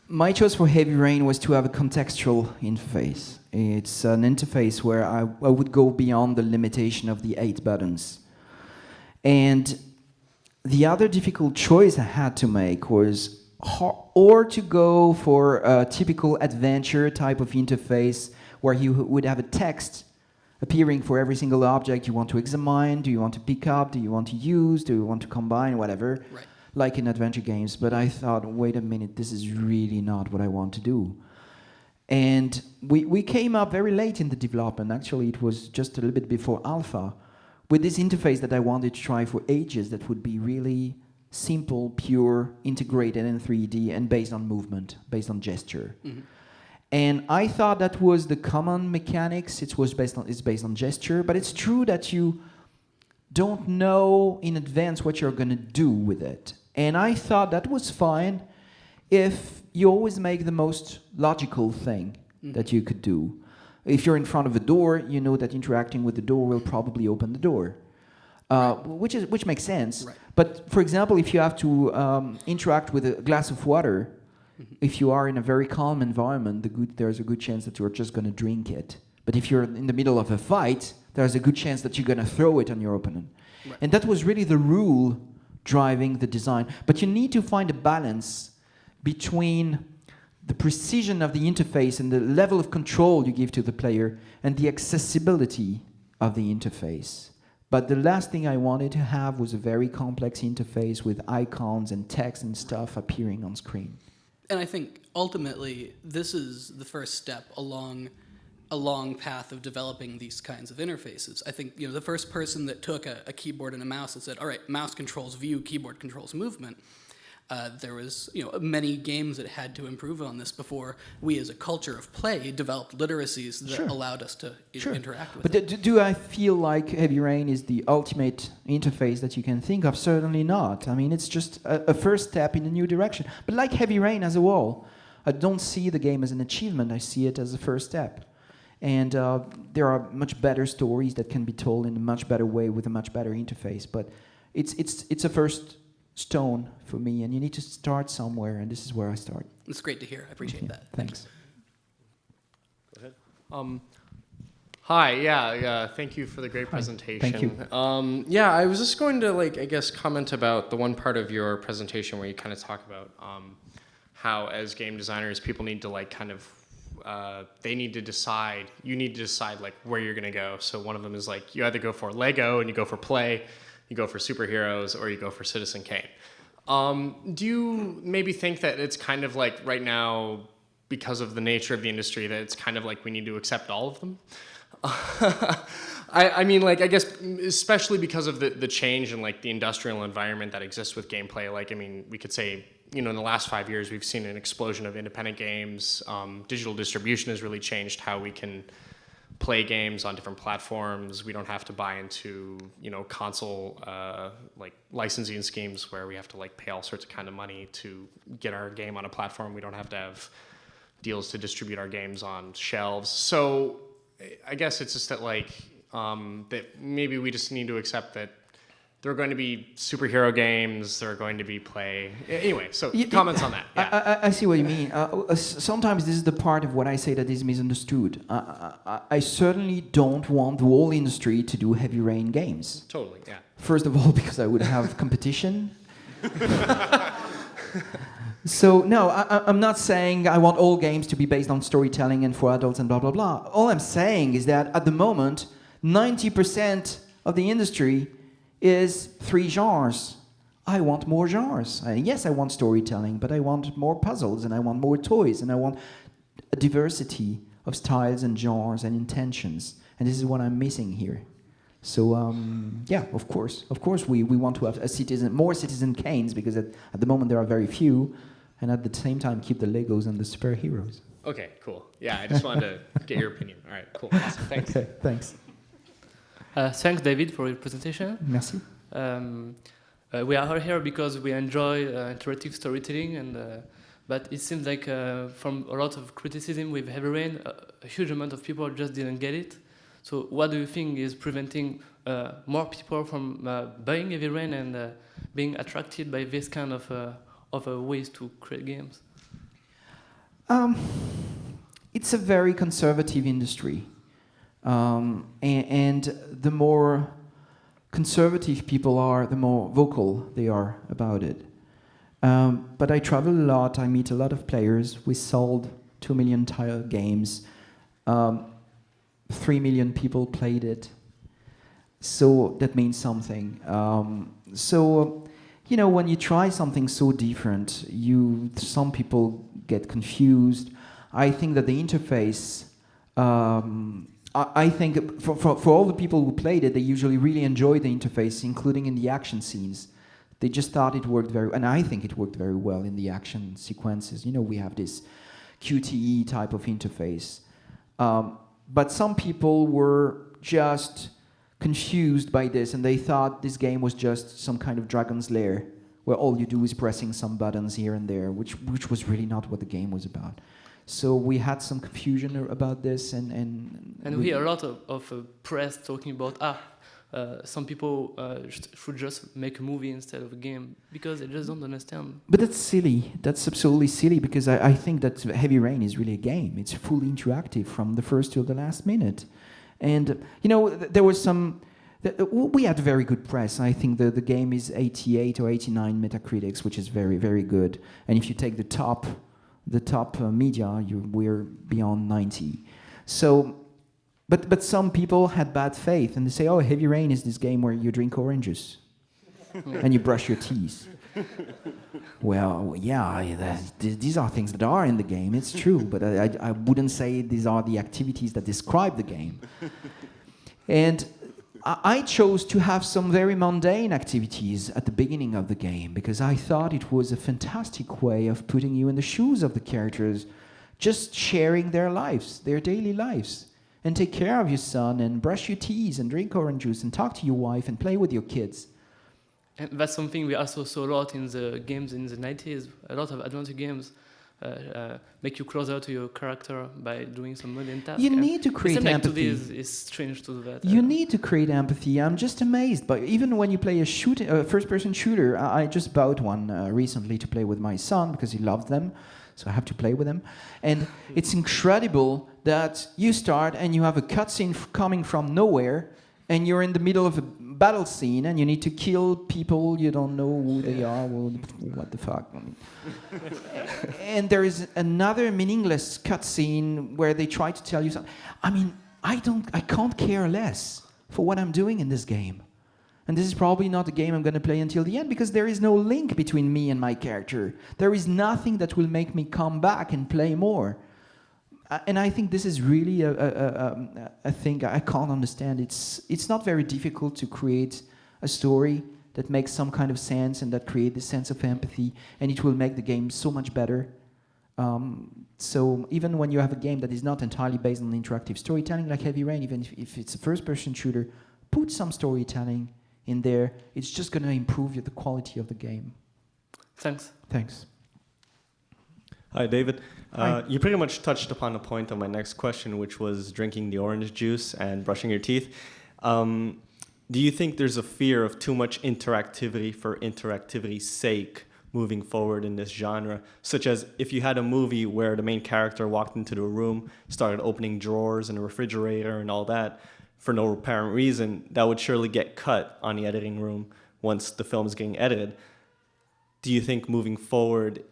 My choice for Heavy Rain was to have a contextual interface. It's an interface where I would go beyond the limitation of the 8 buttons. And the other difficult choice I had to make was or to go for a typical adventure type of interface where you would have a text appearing for every single object you want to examine, do you want to pick up, do you want to use, do you want to combine, whatever, Right. like in adventure games. But I thought, wait a minute, this is really not what I want to do. And we came up very late in the development. Actually, it was just a little bit before alpha, with this interface that I wanted to try for ages that would be really simple, pure, integrated in 3D, and based on movement, based on gesture. Mm-hmm. And I thought that was the common mechanics. It's based on gesture, but it's true that you don't know in advance what you're going to do with it. And I thought that was fine if you always make the most logical thing that you could do. If you're in front of a door, you know that interacting with the door will probably open the door, which makes sense. Right. But for example, if you have to interact with a glass of water, if you are in a very calm environment, there's a good chance that you're just going to drink it. But if you're in the middle of a fight, there's a good chance that you're going to throw it on your opponent. Right. And that was really the rule driving the design. But you need to find a balance between the precision of the interface and the level of control you give to the player and the accessibility of the interface. But the last thing I wanted to have was a very complex interface with icons and text and stuff appearing on screen. And I think ultimately this is the first step along a long path of developing these kinds of interfaces. I think the first person that took a keyboard and a mouse and said, all right, mouse controls view, keyboard controls movement. There was many games that had to improve on this before we as a culture of play developed literacies that allowed us to interact with it. But do I feel like Heavy Rain is the ultimate interface that you can think of? Certainly not. I mean, it's just a first step in a new direction. But like Heavy Rain as a whole, I don't see the game as an achievement. I see it as a first step. And there are much better stories that can be told in a much better way with a much better interface. But it's a first stone for me, and you need to start somewhere, and this is where I start. It's great to hear. I appreciate that. Thanks. Go ahead. Hi, yeah, thank you for the great presentation. Thank you. Yeah, I was just going to, I guess, comment about the one part of your presentation where you kind of talk about how, as game designers, people need to, they need to decide, you need to decide, where you're going to go. So one of them is, you either go for Lego and you go for play, you go for superheroes, or you go for Citizen Kane. Do you maybe think that it's kind of right now, because of the nature of the industry, that it's kind of we need to accept all of them? I mean, I guess, especially because of the change in the industrial environment that exists with gameplay. I mean, we could say, in the last 5 years, we've seen an explosion of independent games. Digital distribution has really changed how we can play games on different platforms. We don't have to buy into, console licensing schemes where we have to pay all sorts of kind of money to get our game on a platform. We don't have to have deals to distribute our games on shelves. So I guess it's just that that maybe we just need to accept that there are going to be superhero games, there are going to be play. Anyway, so comments on that. Yeah. I see what you mean. Sometimes this is the part of what I say that is misunderstood. I certainly don't want the whole industry to do Heavy Rain games. Totally, yeah. First of all, because I would have competition. So no, I'm not saying I want all games to be based on storytelling and for adults and blah, blah, blah. All I'm saying is that at the moment, 90% of the industry is 3 genres. I want more genres. Yes, I want storytelling, but I want more puzzles, and I want more toys, and I want a diversity of styles and genres and intentions. And this is what I'm missing here. So yeah, of course we want to have more Citizen Kanes, because at the moment there are very few, and at the same time keep the Legos and the superheroes. Okay, cool. Yeah, I just wanted to get your opinion. All right, cool. Awesome. Thanks. Okay, thanks. Thanks, David, for your presentation. Merci. We are here because we enjoy interactive storytelling, but it seems like from a lot of criticism with Heavy Rain, a huge amount of people just didn't get it. So what do you think is preventing more people from buying Heavy Rain and being attracted by this kind of ways to create games? It's a very conservative industry. And the more conservative people are, the more vocal they are about it. But I travel a lot, I meet a lot of players. We sold 2 million games. 3 million people played it. So that means something. When you try something so different, some people get confused. I think that the interface, I think for all the people who played it, they usually really enjoyed the interface, including in the action scenes. They just thought it worked and I think it worked very well in the action sequences. We have this QTE type of interface. But some people were just confused by this, and they thought this game was just some kind of Dragon's Lair, where all you do is pressing some buttons here and there, which was really not what the game was about. So we had some confusion about this, and we hear a lot of press talking about some people should just make a movie instead of a game because they just don't understand. But that's silly. That's absolutely silly because I think that Heavy Rain is really a game. It's fully interactive from the first till the last minute. And, there was some... We had very good press. I think the game is 88 or 89 Metacritics, which is very, very good. And if you take the top media, we're beyond 90. So... But some people had bad faith, and they say, oh, Heavy Rain is this game where you drink oranges and you brush your teeth. Well, yeah, these are things that are in the game, it's true, but I wouldn't say these are the activities that describe the game. And I chose to have some very mundane activities at the beginning of the game because I thought it was a fantastic way of putting you in the shoes of the characters, just sharing their lives, their daily lives. And take care of your son, and brush your teeth, and drink orange juice, and talk to your wife, and play with your kids. And that's something we also saw a lot in the games in the 90s. A lot of adventure games make you closer to your character by doing some mundane tasks. You need to create empathy. It's strange to do that. You need to create empathy. I'm just amazed. But even when you play a first-person shooter, I just bought one recently to play with my son because he loved them. So I have to play with him. And it's incredible that you start and you have a cutscene coming from nowhere and you're in the middle of a battle scene and you need to kill people, you don't know who they are, well, what the fuck. I mean. And there is another meaningless cutscene where they try to tell you something. I mean, I can't care less for what I'm doing in this game. And this is probably not a game I'm going to play until the end because there is no link between me and my character. There is nothing that will make me come back and play more. And I think this is really a thing I can't understand. It's not very difficult to create a story that makes some kind of sense and that creates this sense of empathy, and it will make the game so much better. So even when you have a game that is not entirely based on interactive storytelling like Heavy Rain, even if it's a first-person shooter, put some storytelling in there. It's just going to improve the quality of the game. Thanks. Thanks. Hi, David. Hi. You pretty much touched upon the point of my next question, which was drinking the orange juice and brushing your teeth. Do you think there's a fear of too much interactivity for interactivity's sake moving forward in this genre? Such as if you had a movie where the main character walked into the room, started opening drawers and a refrigerator and all that, for no apparent reason, that would surely get cut on the editing room once the film is getting edited. Do you think moving forward,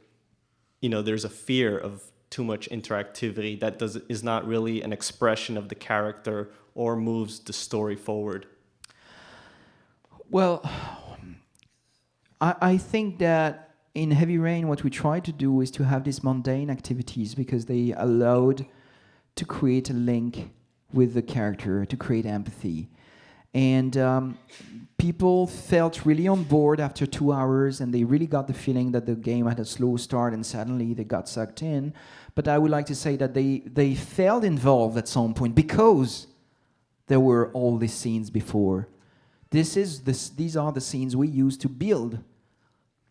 there's a fear of too much interactivity that is not really an expression of the character or moves the story forward? Well, I think that in Heavy Rain, what we try to do is to have these mundane activities because they allowed to create a link with the character, to create empathy. And people felt really on board after 2 hours, and they really got the feeling that the game had a slow start and suddenly they got sucked in. But I would like to say that they felt involved at some point because there were all these scenes before. These are the scenes we use to build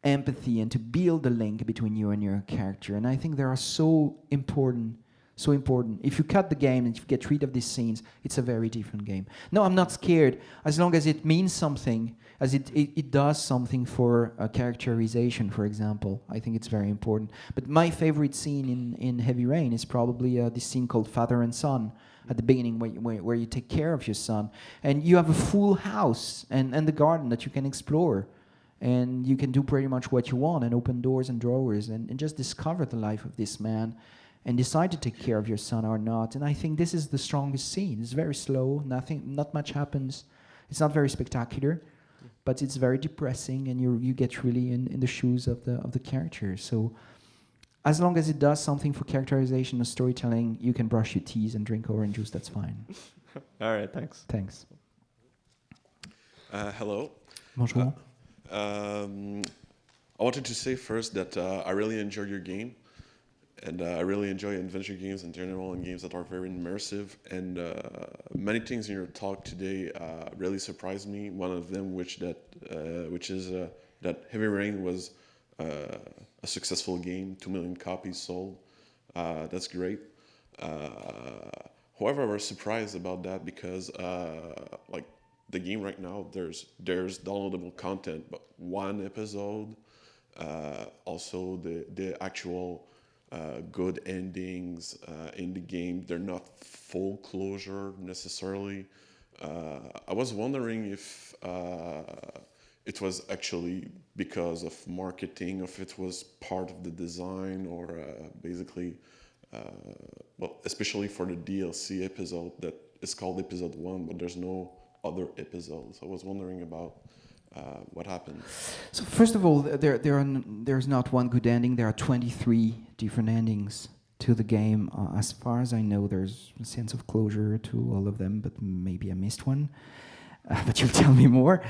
empathy and to build the link between you and your character. And I think they are so important. So important. If you cut the game and if you get rid of these scenes, it's a very different game. No, I'm not scared. As long as it means something, as it does something for a characterization, for example. I think it's very important. But my favorite scene in Heavy Rain is probably this scene called Father and Son at the beginning where you take care of your son. And you have a full house and the garden that you can explore. And you can do pretty much what you want and open doors and drawers and just discover the life of this man and decide to take care of your son or not. And I think this is the strongest scene. It's very slow, not much happens. It's not very spectacular, but it's very depressing, and you get really in the shoes of the character. So as long as it does something for characterization and storytelling, you can brush your teeth and drink orange juice, that's fine. All right, thanks. Thanks. Hello. Bonjour. I wanted to say first that I really enjoyed your game. And I really enjoy adventure games in general and games that are very immersive. And many things in your talk today really surprised me. One of them, which is that Heavy Rain was a successful game, 2 million copies sold. That's great. However, I was surprised about that because the game right now, there's downloadable content, but one episode, also the actual good endings in the game, they're not full closure necessarily. I was wondering if it was actually because of marketing, if it was part of the design, or basically, well, especially for the DLC episode that is called episode 1, but there's no other episodes. I was wondering about what happened. So first of all, there's not one good ending. There are 23 different endings to the game. As far as I know, there's a sense of closure to all of them, but maybe I missed one. But you'll tell me more.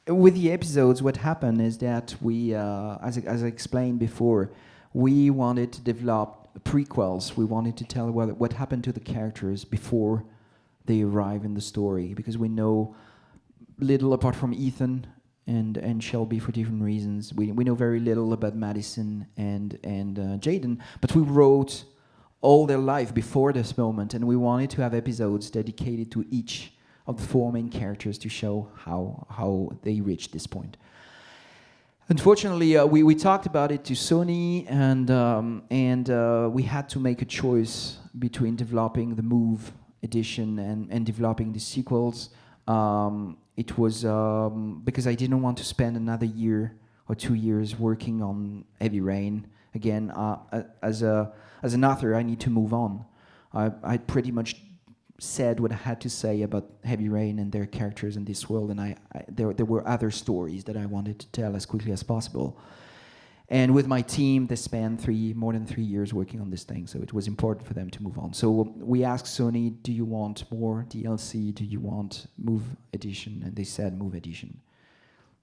With the episodes, what happened is that we, as I explained before, we wanted to develop prequels. We wanted to tell what happened to the characters before they arrive in the story, because we know little apart from Ethan and Shelby for different reasons. We know very little about Madison and Jaden, but we wrote all their life before this moment, and we wanted to have episodes dedicated to each of the 4 main characters to show how they reached this point. Unfortunately, we talked about it to Sony, and we had to make a choice between developing the Move edition and developing the sequels. It was because I didn't want to spend another year or 2 years working on Heavy Rain. Again, as an author, I need to move on. I pretty much said what I had to say about Heavy Rain and their characters in this world, and there were other stories that I wanted to tell as quickly as possible. And with my team, they spent more than 3 years working on this thing, so it was important for them to move on. So we asked Sony, do you want more DLC? Do you want Move Edition? And they said Move Edition.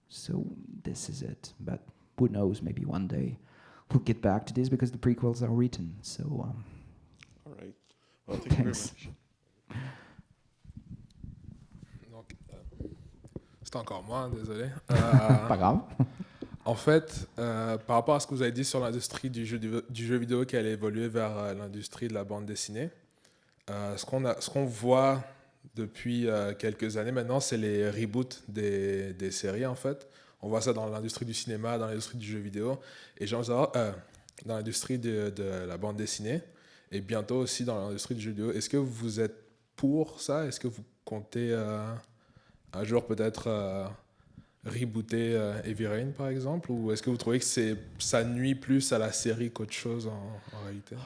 So this is it. But who knows, maybe one day we'll get back to this, because the prequels are written. So, all right. Well, thank you very much. Donc, c'est encore moi, désolé. Pas grave. En fait, par rapport à ce que vous avez dit sur l'industrie du jeu vidéo qui allait évoluer vers l'industrie de la bande dessinée, ce qu'on voit depuis quelques années maintenant, c'est les reboots des séries, en fait. On voit ça dans l'industrie du cinéma, dans l'industrie du jeu vidéo, et j'aimerais savoir, dans l'industrie de la bande dessinée, et bientôt aussi dans l'industrie du jeu vidéo. Est-ce que vous êtes pour ça? Est-ce que vous comptez un jour peut-être rebooter Heavy Rain, par exemple, ou est-ce que vous trouvez que ça nuit plus à la série qu'autre chose en réalité?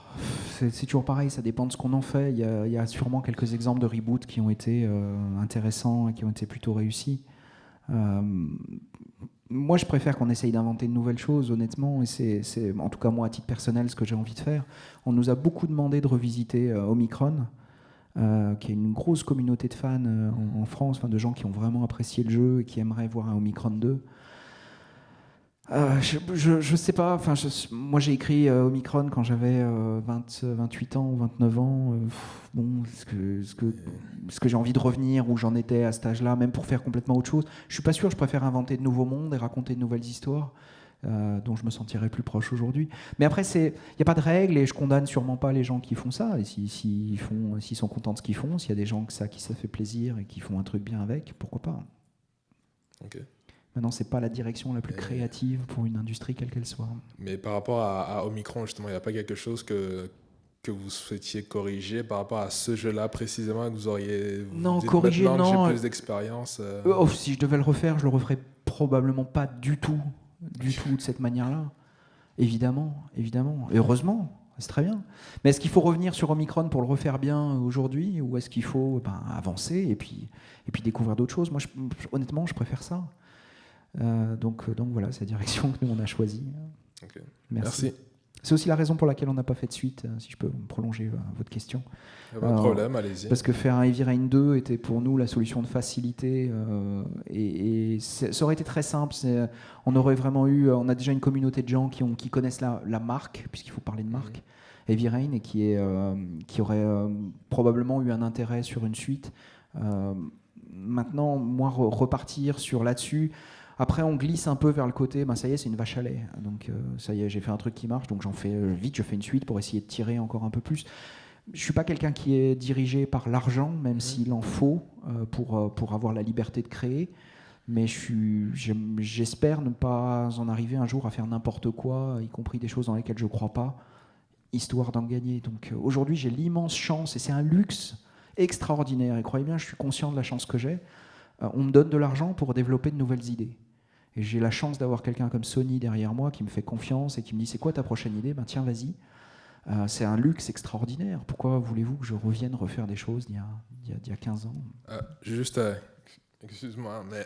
C'est toujours pareil, ça dépend de ce qu'on en fait. Il y a sûrement quelques exemples de reboots qui ont été intéressants et qui ont été plutôt réussis. Moi, je préfère qu'on essaye d'inventer de nouvelles choses, honnêtement, et c'est en tout cas moi, à titre personnel, ce que j'ai envie de faire. On nous a beaucoup demandé de revisiter Omicron, qui est une grosse communauté de fans en France, de gens qui ont vraiment apprécié le jeu et qui aimeraient voir un Omicron 2. Je sais pas, moi j'ai écrit Omicron quand j'avais 28 ans ou 29 ans. Bon, est-ce que j'ai envie de revenir où j'en étais à cet âge-là, même pour faire complètement autre chose? Je suis pas sûr, je préfère inventer de nouveaux mondes et raconter de nouvelles histoires. Dont je me sentirais plus proche aujourd'hui. Mais après, il n'y a pas de règles, et je condamne sûrement pas les gens qui font ça. Et s'ils sont contents de ce qu'ils font, s'il y a des gens qui ça fait plaisir et qui font un truc bien avec, pourquoi pas? Ok. Maintenant, c'est pas la direction la plus créative pour une industrie quelle qu'elle soit. Mais par rapport à Omicron, justement, il n'y a pas quelque chose que vous souhaitiez corriger par rapport à ce jeu-là précisément, que vous auriez... Non, corriger, non. Que j'ai plus d'expérience. Si je devais le refaire, je le referais probablement pas du tout de cette manière-là. Évidemment. Et heureusement, c'est très bien. Mais est-ce qu'il faut revenir sur Omicron pour le refaire bien aujourd'hui, ou est-ce qu'il faut avancer et puis découvrir d'autres choses? Moi, honnêtement, je préfère ça. Donc voilà, c'est la direction que nous on a choisie. Okay. Merci. C'est aussi la raison pour laquelle on n'a pas fait de suite, si je peux prolonger votre question. Pas de problème, allez-y. Parce que faire un Heavy Rain 2 était pour nous la solution de facilité, et ça aurait été très simple. On aurait vraiment on a déjà une communauté de gens qui connaissent la marque, puisqu'il faut parler de marque, Heavy Rain, et qui aurait probablement eu un intérêt sur une suite. Maintenant, moi, repartir sur là-dessus. Après, on glisse un peu vers le côté, ça y est, c'est une vache à lait. Donc, ça y est, j'ai fait un truc qui marche, donc j'en fais vite, je fais une suite pour essayer de tirer encore un peu plus. Je suis pas quelqu'un qui est dirigé par l'argent, même s'il en faut pour avoir la liberté de créer. Mais j'espère ne pas en arriver un jour à faire n'importe quoi, y compris des choses dans lesquelles je ne crois pas, histoire d'en gagner. Donc aujourd'hui, j'ai l'immense chance, et c'est un luxe extraordinaire. Et croyez bien, je suis conscient de la chance que j'ai. On me donne de l'argent pour développer de nouvelles idées. Et j'ai la chance d'avoir quelqu'un comme Sony derrière moi qui me fait confiance et qui me dit « C'est quoi ta prochaine idée ?» Ben tiens, vas-y. C'est un luxe extraordinaire. Pourquoi voulez-vous que je revienne refaire des choses d'il y a 15 ans Juste, excuse-moi, mais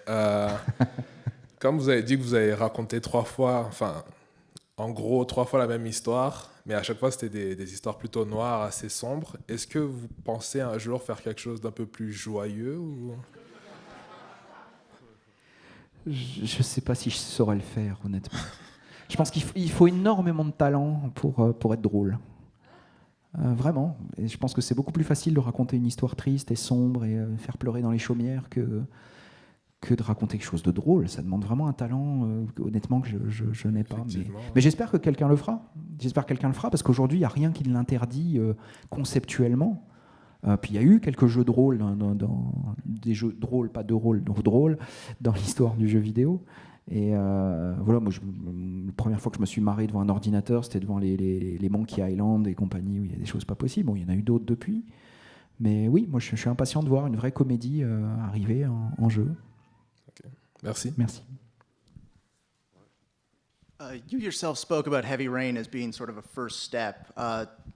comme vous avez dit que vous avez raconté 3 fois, enfin, en gros, 3 fois la même histoire, mais à chaque fois, c'était des histoires plutôt noires, assez sombres. Est-ce que vous pensez un jour faire quelque chose d'un peu plus joyeux ou... Je ne sais pas si je saurais le faire, honnêtement. Je pense qu'il faut énormément de talent pour être drôle. Vraiment. Et je pense que c'est beaucoup plus facile de raconter une histoire triste et sombre et faire pleurer dans les chaumières que de raconter quelque chose de drôle. Ça demande vraiment un talent, honnêtement, que je n'ai pas. Mais j'espère que quelqu'un le fera. J'espère que quelqu'un le fera, parce qu'aujourd'hui, il n'y a rien qui ne l'interdit conceptuellement. Puis il y a eu quelques jeux drôles, des jeux drôles, pas de rôle, drôles, dans l'histoire du jeu vidéo. Et voilà, moi, la première fois que je me suis marré devant un ordinateur, c'était devant les Monkey Island et compagnie, où il y a des choses pas possibles. Bon, il y en a eu d'autres depuis. Mais oui, moi, je suis impatient de voir une vraie comédie arriver en jeu. Okay. Merci. Merci. You yourself spoke about Heavy Rain as being sort of a first step.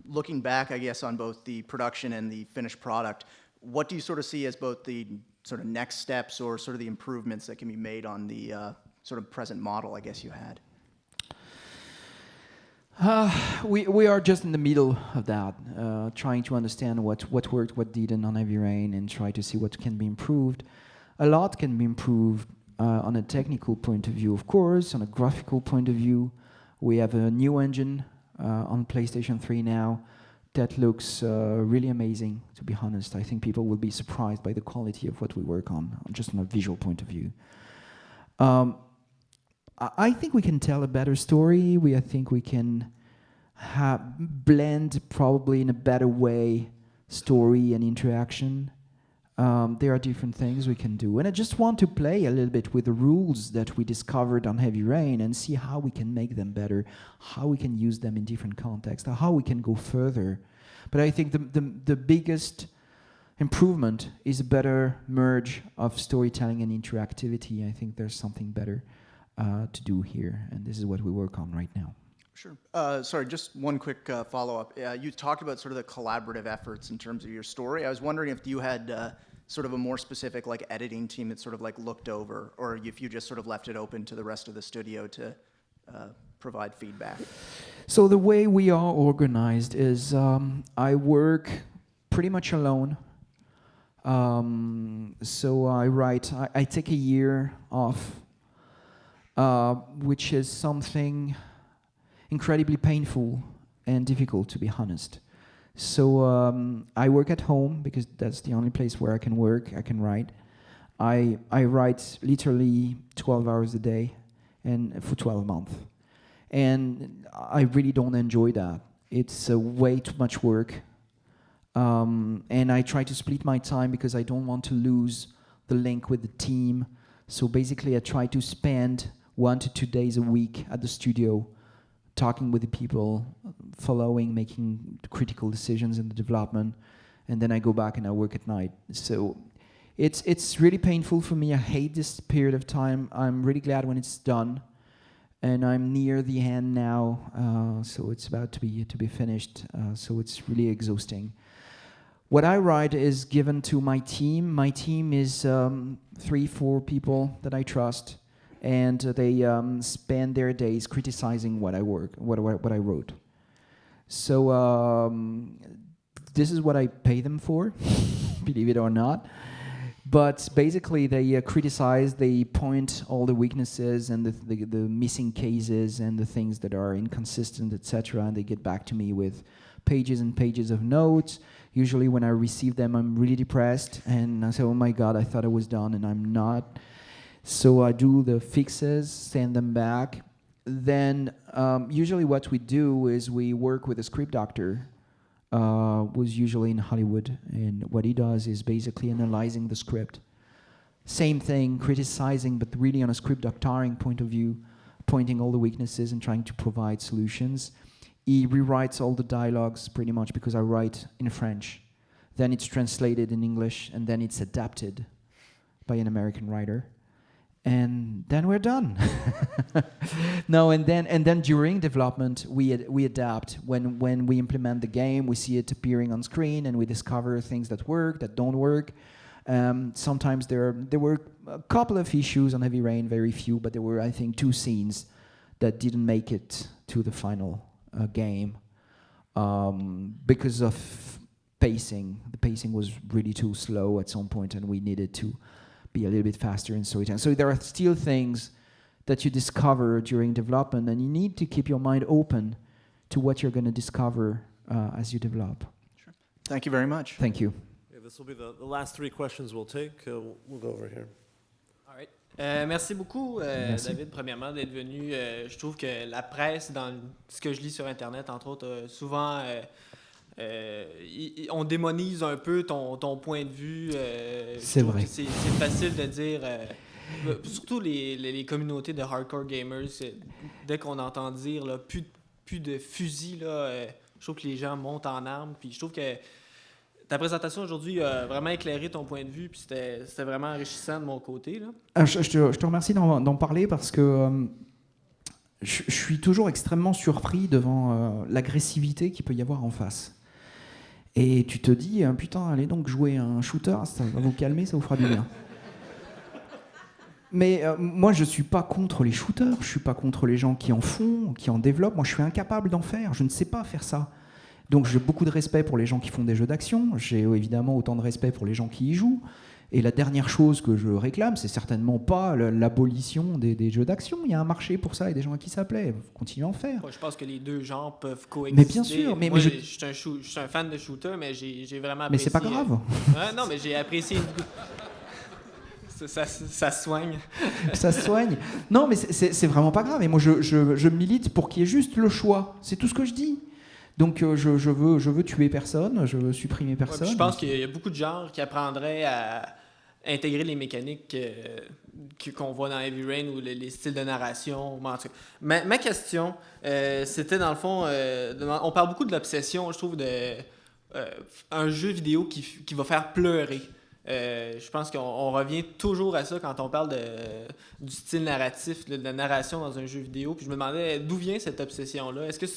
Looking back, I guess, on both the production and the finished product, what do you sort of see as both the sort of next steps or sort of the improvements that can be made on the sort of present model, I guess, you had? We are just in the middle of that, trying to understand what worked, what didn't on Heavy Rain, and try to see what can be improved. A lot can be improved on a technical point of view, of course, on a graphical point of view. We have a new engine on PlayStation 3 now that looks really amazing, to be honest. I think people will be surprised by the quality of what we work on, just on a visual point of view. I think we can tell a better story. I think we can blend probably in a better way story and interaction. There are different things we can do. And I just want to play a little bit with the rules that we discovered on Heavy Rain and see how we can make them better, how we can use them in different contexts, how we can go further. But I think the biggest improvement is a better merge of storytelling and interactivity. I think there's something better to do here, and this is what we work on right now. Sure. Sorry, just one quick follow-up. You talked about sort of the collaborative efforts in terms of your story. I was wondering if you had sort of a more specific like editing team that sort of like looked over, or if you just sort of left it open to the rest of the studio to provide feedback. So the way we are organized is I work pretty much alone. So I take a year off, which is something incredibly painful and difficult, to be honest. So I work at home because that's the only place where I can work, I can write. I write literally 12 hours a day and for 12 months. And I really don't enjoy that. It's way too much work. And I try to split my time because I don't want to lose the link with the team. So basically I try to spend 1 to 2 days a week at the studio talking with the people, following, making critical decisions in the development, and then I go back and I work at night. So it's really painful for me. I hate this period of time. I'm really glad when it's done, and I'm near the end now. So it's about to be finished. So it's really exhausting. What I write is given to my team. My team is 3-4 people that I trust. And they spend their days criticizing what I wrote. So this is what I pay them for, believe it or not. But basically, they criticize, they point all the weaknesses and the missing cases and the things that are inconsistent, etc. And they get back to me with pages and pages of notes. Usually, when I receive them, I'm really depressed, and I say, "Oh my God, I thought I was done, and I'm not." So I do the fixes, send them back. Then usually what we do is we work with a script doctor was usually in Hollywood, and what he does is basically analyzing the script. Same thing, criticizing, but really on a script doctoring point of view, pointing all the weaknesses and trying to provide solutions. He rewrites all the dialogues pretty much because I write in French. Then it's translated in English, and then it's adapted by an American writer. And then we're done. No, and then during development, we adapt. When we implement the game, we see it appearing on screen, and we discover things that work, that don't work. Sometimes there were a couple of issues on Heavy Rain, very few, but there were, I think, 2 scenes that didn't make it to the final game because of pacing. The pacing was really too slow at some point, and we needed to be a little bit faster in storytelling. So there are still things that you discover during development, and you need to keep your mind open to what you're going to discover as you develop. Sure. Thank you very much. Thank you. This will be the last 3 questions we'll take. We'll go over here. All right. Merci beaucoup, David, premièrement, d'être venu. Je trouve que la presse, dans ce que je lis sur Internet, entre autres, souvent, on démonise un peu ton point de vue. C'est vrai. C'est facile de dire, surtout les communautés de hardcore gamers, dès qu'on entend dire là, plus de fusils, là, je trouve que les gens montent en armes. Puis je trouve que ta présentation aujourd'hui a vraiment éclairé ton point de vue, puis c'était vraiment enrichissant de mon côté. Là. Je te remercie d'en parler parce que je suis toujours extrêmement surpris devant l'agressivité qu'il peut y avoir en face. Et tu te dis, putain, allez donc jouer un shooter, ça va vous calmer, ça vous fera du bien. Mais moi, je ne suis pas contre les shooters, je ne suis pas contre les gens qui en font, qui en développent. Moi, je suis incapable d'en faire, je ne sais pas faire ça. Donc j'ai beaucoup de respect pour les gens qui font des jeux d'action, j'ai évidemment autant de respect pour les gens qui y jouent. Et la dernière chose que je réclame, c'est certainement pas l'abolition des jeux d'action. Il y a un marché pour ça et des gens à qui ça plaît. Continuez à en faire. Je pense que les deux genres peuvent coexister. Mais bien sûr. Moi, je suis un fan de shooter, mais j'ai vraiment apprécié. Mais c'est pas grave. Non, mais j'ai apprécié. Ça soigne. Ça soigne. Non, mais c'est vraiment pas grave. Et moi, je milite pour qu'il y ait juste le choix. C'est tout ce que je dis. Donc je veux tuer personne, je veux supprimer personne. Je pense qu'il y a beaucoup de genres qui apprendraient à intégrer les mécaniques qu'on voit dans Heavy Rain ou les styles de narration. Ma question, c'était dans le fond, on parle beaucoup de l'obsession, je trouve, un jeu vidéo qui va faire pleurer. Je pense qu'on revient toujours à ça quand on parle du style narratif, de la narration dans un jeu vidéo. Puis je me demandais d'où vient cette obsession-là. Est-ce que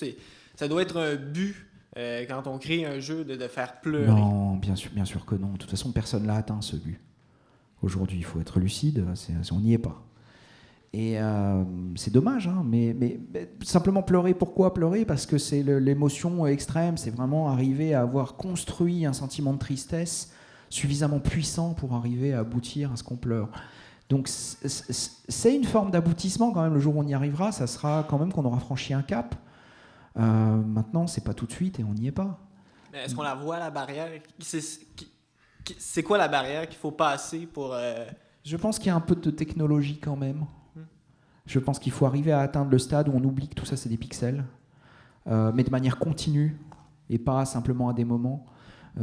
ça doit être un but quand on crée un jeu de faire pleurer? Non, bien sûr que non. De toute façon, personne l'a atteint ce but. Aujourd'hui, il faut être lucide, on n'y est pas. Et c'est dommage, hein, mais simplement pleurer, pourquoi pleurer? Parce que c'est l'émotion extrême, c'est vraiment arriver à avoir construit un sentiment de tristesse suffisamment puissant pour arriver à aboutir à ce qu'on pleure. Donc c'est une forme d'aboutissement quand même, le jour où on y arrivera, ça sera quand même qu'on aura franchi un cap. Maintenant, c'est pas tout de suite et on n'y est pas. Mais est-ce qu'on la voit, la barrière? C'est quoi la barrière qu'il faut passer pour... Je pense qu'il y a un peu de technologie quand même. Je pense qu'il faut arriver à atteindre le stade où on oublie que tout ça c'est des pixels, mais de manière continue et pas simplement à des moments.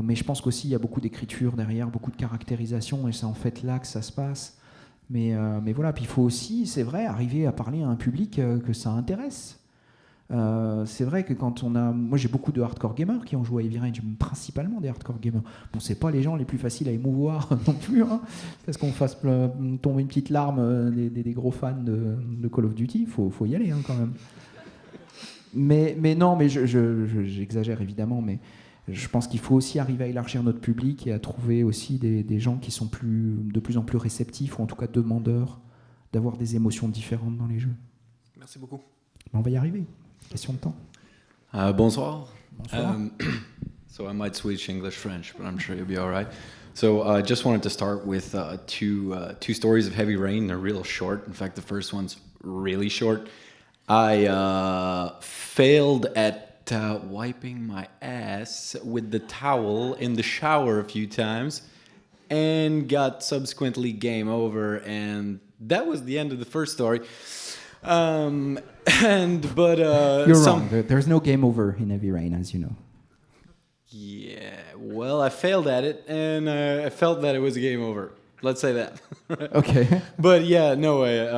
Mais je pense qu'aussi il y a beaucoup d'écriture derrière, beaucoup de caractérisation, et c'est en fait là que ça se passe. Mais voilà, puis il faut aussi, c'est vrai, arriver à parler à un public que ça intéresse. C'est vrai que quand on a... Moi j'ai beaucoup de hardcore gamers qui ont joué à Heavy Rain, principalement des hardcore gamers. Bon, c'est pas les gens les plus faciles à émouvoir non plus, hein, parce qu'on fasse tomber une petite larme des gros fans de Call of Duty, faut y aller hein, quand même. Mais non, mais j'exagère évidemment, mais je pense qu'il faut aussi arriver à élargir notre public et à trouver aussi des gens qui sont de plus en plus réceptifs, ou en tout cas demandeurs d'avoir des émotions différentes dans les jeux. Merci beaucoup. On va y arriver. Question de temps. Bonsoir. Bonsoir. So I might switch English-French, but I'm sure you'll be all right. So I just wanted to start with two stories of Heavy Rain. They're real short. In fact, the first one's really short. I failed at wiping my ass with the towel in the shower a few times and got subsequently game over, and that was the end of the first story. You're wrong. There's no game over in Heavy Rain, as you know. Yeah, well, I failed at it, and I felt that it was game over. Let's say that. Okay. But yeah, no way.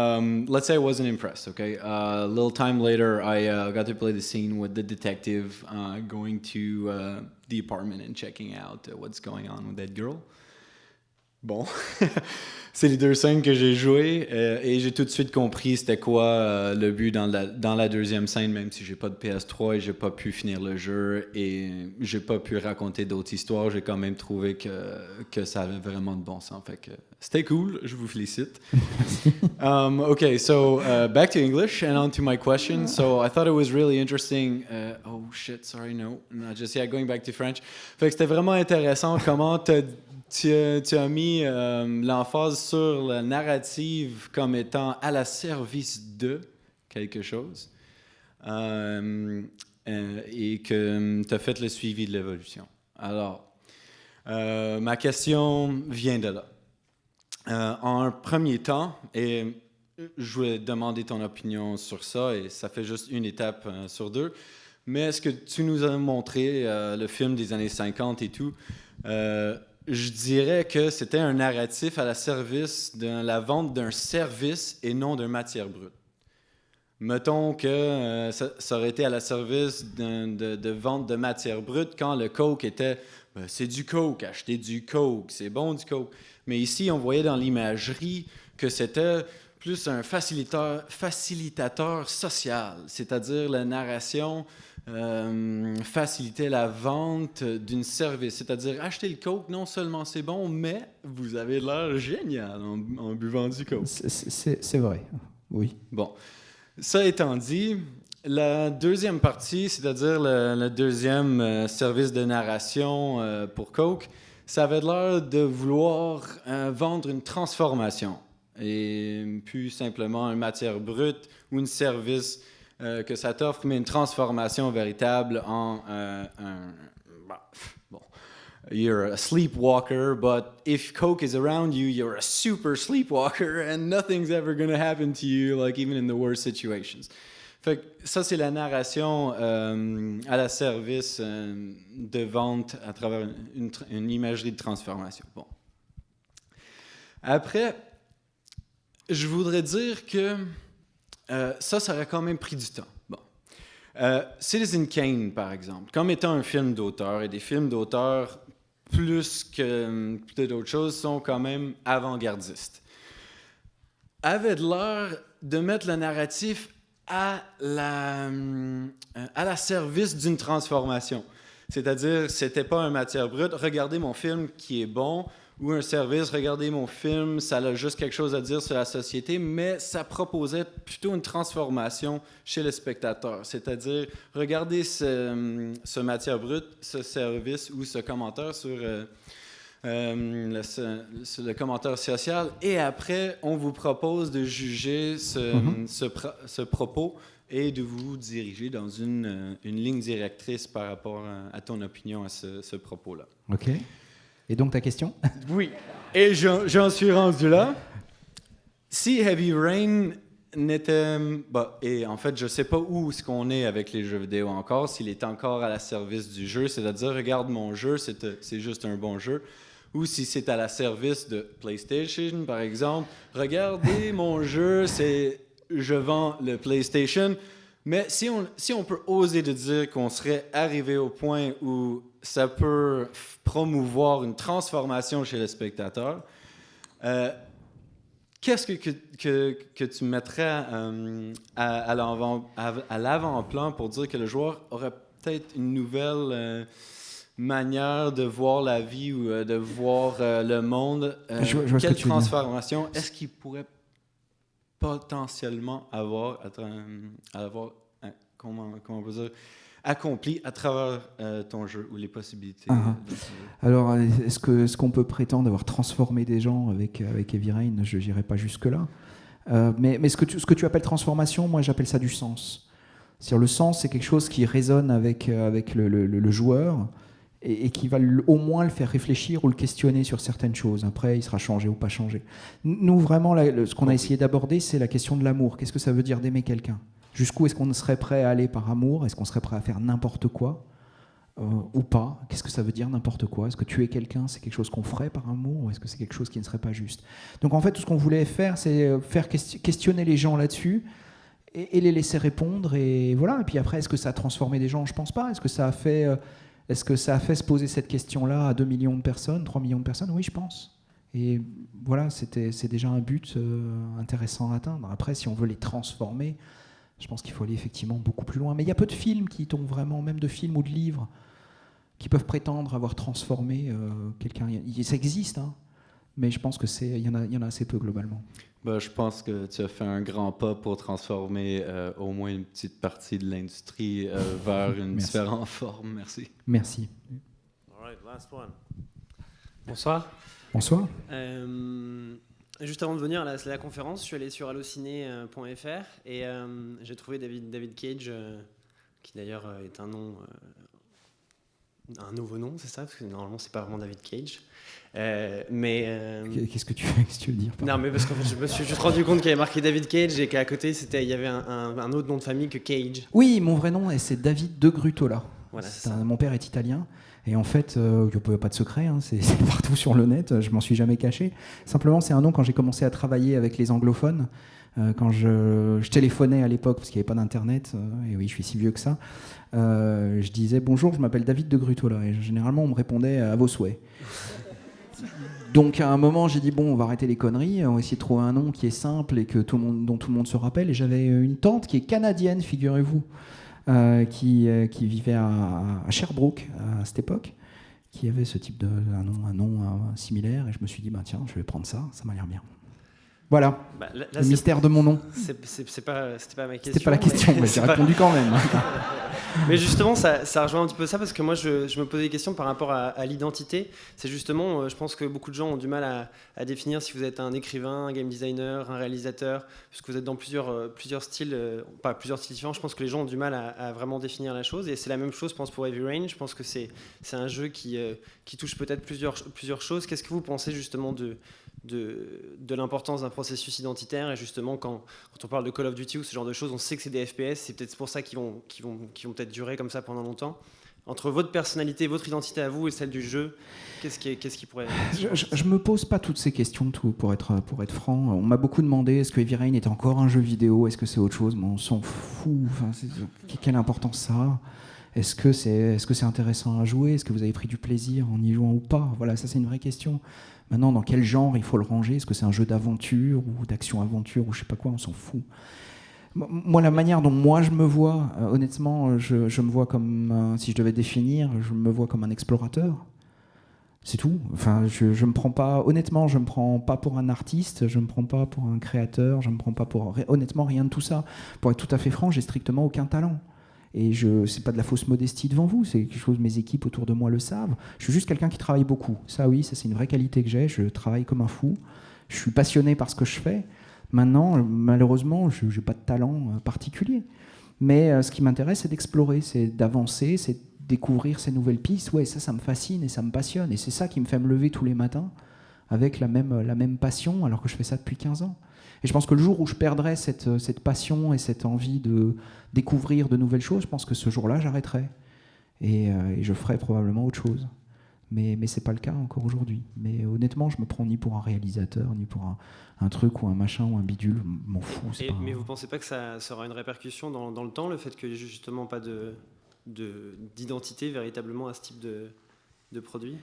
Let's say I wasn't impressed, okay? A little time later, I got to play the scene with the detective going to the apartment and checking out what's going on with that girl. Bon, c'est les deux scènes que j'ai jouées et j'ai tout de suite compris c'était quoi le but dans la deuxième scène, même si j'ai pas de PS3 et j'ai pas pu finir le jeu et j'ai pas pu raconter d'autres histoires, j'ai quand même trouvé que ça avait vraiment de bon sens. Fait que c'était cool, je vous félicite. Okay, so back to English and on to my question. So I thought it was really interesting. Oh shit, sorry, no, not just yet. Going back to French. Fait que c'était vraiment intéressant comment tu as mis l'emphase sur la narrative comme étant à la service de quelque chose et que tu as fait le suivi de l'évolution. Alors, ma question vient de là. En un premier temps, et je voulais demander ton opinion sur ça, et ça fait juste une étape sur deux, mais est-ce que tu nous as montré le film des années 50 et tout, je dirais que c'était un narratif à la service de la vente d'un service et non d'une matière brute. Mettons que ça aurait été à la service de vente de matière brute quand le coke était « c'est du coke, achetez du coke, c'est bon du coke ». Mais ici, on voyait dans l'imagerie que c'était plus un facilitateur social, c'est-à-dire la narration facilitait la vente d'une service, c'est-à-dire acheter le coke, non seulement c'est bon, mais vous avez l'air génial en buvant du coke. C'est vrai, oui. Bon, ça étant dit, la deuxième partie, c'est-à-dire le deuxième service de narration pour coke, ça avait l'air de vouloir vendre une transformation et plus simplement une matière brute ou un service que ça t'offre, mais une transformation véritable en bon, you're a sleepwalker, but if coke is around you, you're a super sleepwalker and nothing's ever going to happen to you, like even in the worst situations. Fait que ça, c'est la narration à la service de vente à travers une imagerie de transformation. Bon. Après, je voudrais dire que ça aurait quand même pris du temps. Bon. Citizen Kane, par exemple, comme étant un film d'auteur, et des films d'auteur, plus que d'autres choses, sont quand même avant-gardistes, avait de l'air de mettre le narratif à la service d'une transformation. C'est-à-dire, c'était pas une matière brute, regardez mon film qui est bon, ou un service, regardez mon film, ça a juste quelque chose à dire sur la société, mais ça proposait plutôt une transformation chez le spectateur. C'est-à-dire, regardez ce matière brute, ce service ou ce commentaire sur le commentaire social, et après, on vous propose de juger ce propos et de vous diriger dans une ligne directrice par rapport à ton opinion à ce propos-là. OK. Et donc ta question? Oui. Et j'en suis rendu là. Si Heavy Rain n'était... Bah, et en fait, je ne sais pas où est-ce qu'on est avec les jeux vidéo encore, s'il est encore à la service du jeu, c'est-à-dire, regarde mon jeu, c'est juste un bon jeu, ou si c'est à la service de PlayStation, par exemple, regardez mon jeu, je vends le PlayStation. Mais si on peut oser de dire qu'on serait arrivé au point où ça peut promouvoir une transformation chez le spectateur, qu'est-ce que tu mettrais à l'avant-plan pour dire que le joueur aurait peut-être une nouvelle manière de voir la vie ou de voir le monde? Quelle transformation est-ce qu'il pourrait potentiellement avoir comment on peut dire, accompli à travers ton jeu ou les possibilités. Alors, est-ce qu'on peut prétendre avoir transformé des gens avec Heavy Rain? Je n'irai pas jusque-là. Mais ce que tu appelles transformation, moi j'appelle ça du sens. C'est-à-dire, le sens, c'est quelque chose qui résonne avec le joueur et qui va au moins le faire réfléchir ou le questionner sur certaines choses. Après, il sera changé ou pas changé. Nous, vraiment, ce qu'on a essayé d'aborder, c'est la question de l'amour. Qu'est-ce que ça veut dire d'aimer quelqu'un? Jusqu'où est-ce qu'on serait prêt à aller par amour? Est-ce qu'on serait prêt à faire n'importe quoi? ou pas? Qu'est-ce que ça veut dire n'importe quoi? Est-ce que tuer quelqu'un, c'est quelque chose qu'on ferait par amour, ou est-ce que c'est quelque chose qui ne serait pas juste? Donc en fait, tout ce qu'on voulait faire, c'est faire questionner les gens là-dessus et les laisser répondre. Et voilà. Et puis après, est-ce que ça a transformé des gens? Je pense pas. Est-ce que ça a fait se poser cette question-là à 2 millions de personnes, 3 millions de personnes? Oui, je pense. Et voilà, c'est déjà un but intéressant à atteindre. Après, si on veut les transformer, je pense qu'il faut aller effectivement beaucoup plus loin. Mais il y a peu de films qui tombent vraiment, même de films ou de livres, qui peuvent prétendre avoir transformé quelqu'un. Ça existe, hein, mais je pense qu'il y en a assez peu globalement. Ben, je pense que tu as fait un grand pas pour transformer au moins une petite partie de l'industrie vers une différente forme. Merci. Merci. All right, last one. Bonsoir. Bonsoir. Juste avant de venir à la conférence, je suis allé sur allociné.fr et j'ai trouvé David Cage, qui d'ailleurs est un nom, un nouveau nom, c'est ça? Parce que normalement, c'est pas vraiment David Cage. Qu'est-ce que tu veux dire? Non, mais parce qu'en fait, je me suis juste rendu compte qu'il y avait marqué David Cage et qu'à côté, il y avait un autre nom de famille que Cage. Oui, mon vrai nom, c'est David de Grutola. Voilà, mon père est italien. Et en fait, il n'y a pas de secret, hein, c'est partout sur le net, je m'en suis jamais caché. Simplement, c'est un nom quand j'ai commencé à travailler avec les anglophones, quand je téléphonais à l'époque, parce qu'il n'y avait pas d'internet, et oui, je suis si vieux que ça, je disais « Bonjour, je m'appelle David de Grutola », et généralement, on me répondait « À vos souhaits ». Donc à un moment, j'ai dit « Bon, on va arrêter les conneries, on va essayer de trouver un nom qui est simple et dont tout le monde se rappelle ». Et j'avais une tante qui est canadienne, figurez-vous, qui vivait à Sherbrooke à cette époque, qui avait ce type un nom similaire, et je me suis dit bah tiens, je vais prendre ça m'a l'air bien. Voilà, Là, le mystère de mon nom. C'était pas ma question. C'était pas la question, mais j'ai répondu quand même. Mais justement, ça rejoint un petit peu ça, parce que moi, je me posais des questions par rapport à l'identité. C'est justement, je pense que beaucoup de gens ont du mal à définir si vous êtes un écrivain, un game designer, un réalisateur, puisque vous êtes dans plusieurs styles, pas plusieurs styles différents. Je pense que les gens ont du mal à vraiment définir la chose. Et c'est la même chose, je pense, pour Heavy Rain. Je pense que c'est un jeu qui touche peut-être plusieurs choses. Qu'est-ce que vous pensez justement de l'importance d'un processus identitaire? Et justement, quand on parle de Call of Duty ou ce genre de choses, on sait que c'est des FPS, c'est peut-être pour ça qu'ils vont peut-être durer comme ça pendant longtemps. Entre votre personnalité, votre identité à vous et celle du jeu, qu'est-ce qui pourrait... Je me pose pas toutes ces questions, pour être franc. On m'a beaucoup demandé, est-ce que Heavy Rain est encore un jeu vidéo? Est-ce que c'est autre chose? Mais on s'en fout. Enfin, quelle importance ça a? Est-ce que c'est intéressant à jouer? Est-ce que vous avez pris du plaisir en y jouant ou pas? Voilà, ça c'est une vraie question. Maintenant, dans quel genre il faut le ranger? Est-ce que c'est un jeu d'aventure ou d'action-aventure ou je sais pas quoi? On s'en fout. Moi, la manière dont moi je me vois, honnêtement, je me vois comme, si je devais définir, je me vois comme un explorateur. C'est tout. Enfin, je me prends pas, honnêtement, je me prends pas pour un artiste, je me prends pas pour un créateur, je me prends pas pour, honnêtement, rien de tout ça. Pour être tout à fait franc, j'ai strictement aucun talent. Et c'est pas de la fausse modestie devant vous, c'est quelque chose, mes équipes autour de moi le savent. Je suis juste quelqu'un qui travaille beaucoup. Ça oui, ça c'est une vraie qualité que j'ai, je travaille comme un fou. Je suis passionné par ce que je fais. Maintenant, malheureusement, je n'ai pas de talent particulier. Mais ce qui m'intéresse, c'est d'explorer, c'est d'avancer, c'est de découvrir ces nouvelles pistes. Ouais, ça me fascine et ça me passionne. Et c'est ça qui me fait me lever tous les matins avec la même passion, alors que je fais ça depuis 15 ans. Et je pense que le jour où je perdrai cette passion et cette envie de découvrir de nouvelles choses, je pense que ce jour-là, j'arrêterai. Et je ferai probablement autre chose. Mais ce n'est pas le cas encore aujourd'hui. Mais honnêtement, je me prends ni pour un réalisateur, ni pour un truc ou un machin ou un bidule. Je m'en fous. Mais vous ne pensez pas que ça aura une répercussion dans le temps, le fait qu'il n'y ait justement pas d'identité véritablement à ce type de produit?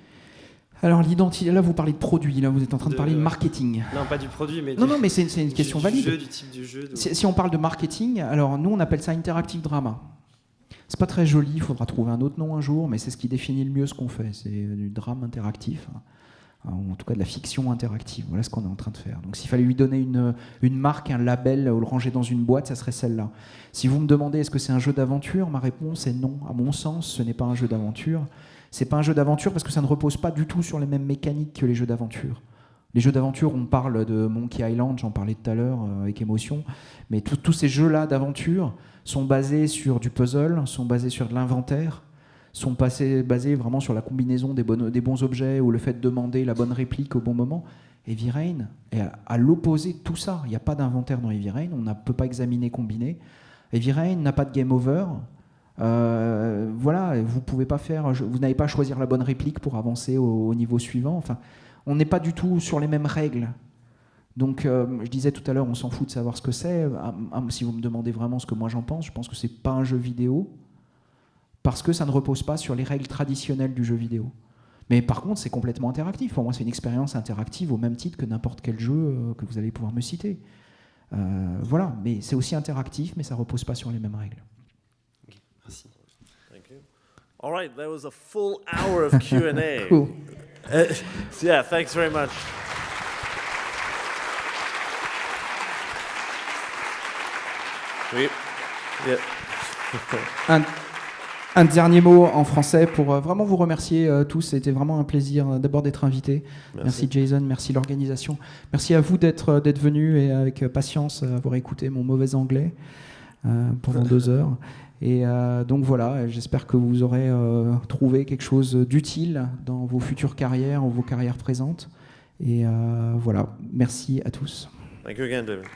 Alors l'identité, là vous parlez de produit, là vous êtes en train de parler de marketing. Non, pas du produit, mais non, mais c'est une question valide. Du type du jeu. Si on parle de marketing, alors nous on appelle ça interactive drama. C'est pas très joli, il faudra trouver un autre nom un jour, mais c'est ce qui définit le mieux ce qu'on fait. C'est du drame interactif, ou en tout cas de la fiction interactive. Voilà ce qu'on est en train de faire. Donc s'il fallait lui donner une marque, un label, ou le ranger dans une boîte, ça serait celle-là. Si vous me demandez est-ce que c'est un jeu d'aventure, ma réponse est non. À mon sens, ce n'est pas un jeu d'aventure. C'est pas un jeu d'aventure parce que ça ne repose pas du tout sur les mêmes mécaniques que les jeux d'aventure. Les jeux d'aventure, on parle de Monkey Island, j'en parlais tout à l'heure avec émotion, mais tous ces jeux-là d'aventure sont basés sur du puzzle, sont basés sur de l'inventaire, sont basés vraiment sur la combinaison des bons objets ou le fait de demander la bonne réplique au bon moment. Heavy Rain est à l'opposé de tout ça. Il n'y a pas d'inventaire dans Heavy Rain, on ne peut pas examiner, combiner. Heavy Rain n'a pas de game over. Voilà, vous pouvez pas faire, vous n'avez pas à choisir la bonne réplique pour avancer au niveau suivant. Enfin, on n'est pas du tout sur les mêmes règles. Donc, je disais tout à l'heure, on s'en fout de savoir ce que c'est. Si vous me demandez vraiment ce que moi j'en pense, je pense que c'est pas un jeu vidéo parce que ça ne repose pas sur les règles traditionnelles du jeu vidéo. Mais par contre, c'est complètement interactif. Pour moi, c'est une expérience interactive au même titre que n'importe quel jeu que vous allez pouvoir me citer. Voilà, mais c'est aussi interactif, mais ça repose pas sur les mêmes règles. Merci. Thank you. All right, that was a full hour of Q&A. Cool. Yeah, thanks very much. Oui. Yeah. Un dernier mot en français pour vraiment vous remercier tous. C'était vraiment un plaisir d'abord d'être invité. Merci Jason, merci l'organisation. Merci à vous d'être venus et avec patience avoir écouté mon mauvais anglais pendant 2 heures. Et donc voilà, j'espère que vous aurez trouvé quelque chose d'utile dans vos futures carrières ou vos carrières présentes. Et voilà, merci à tous. Thank you again, David.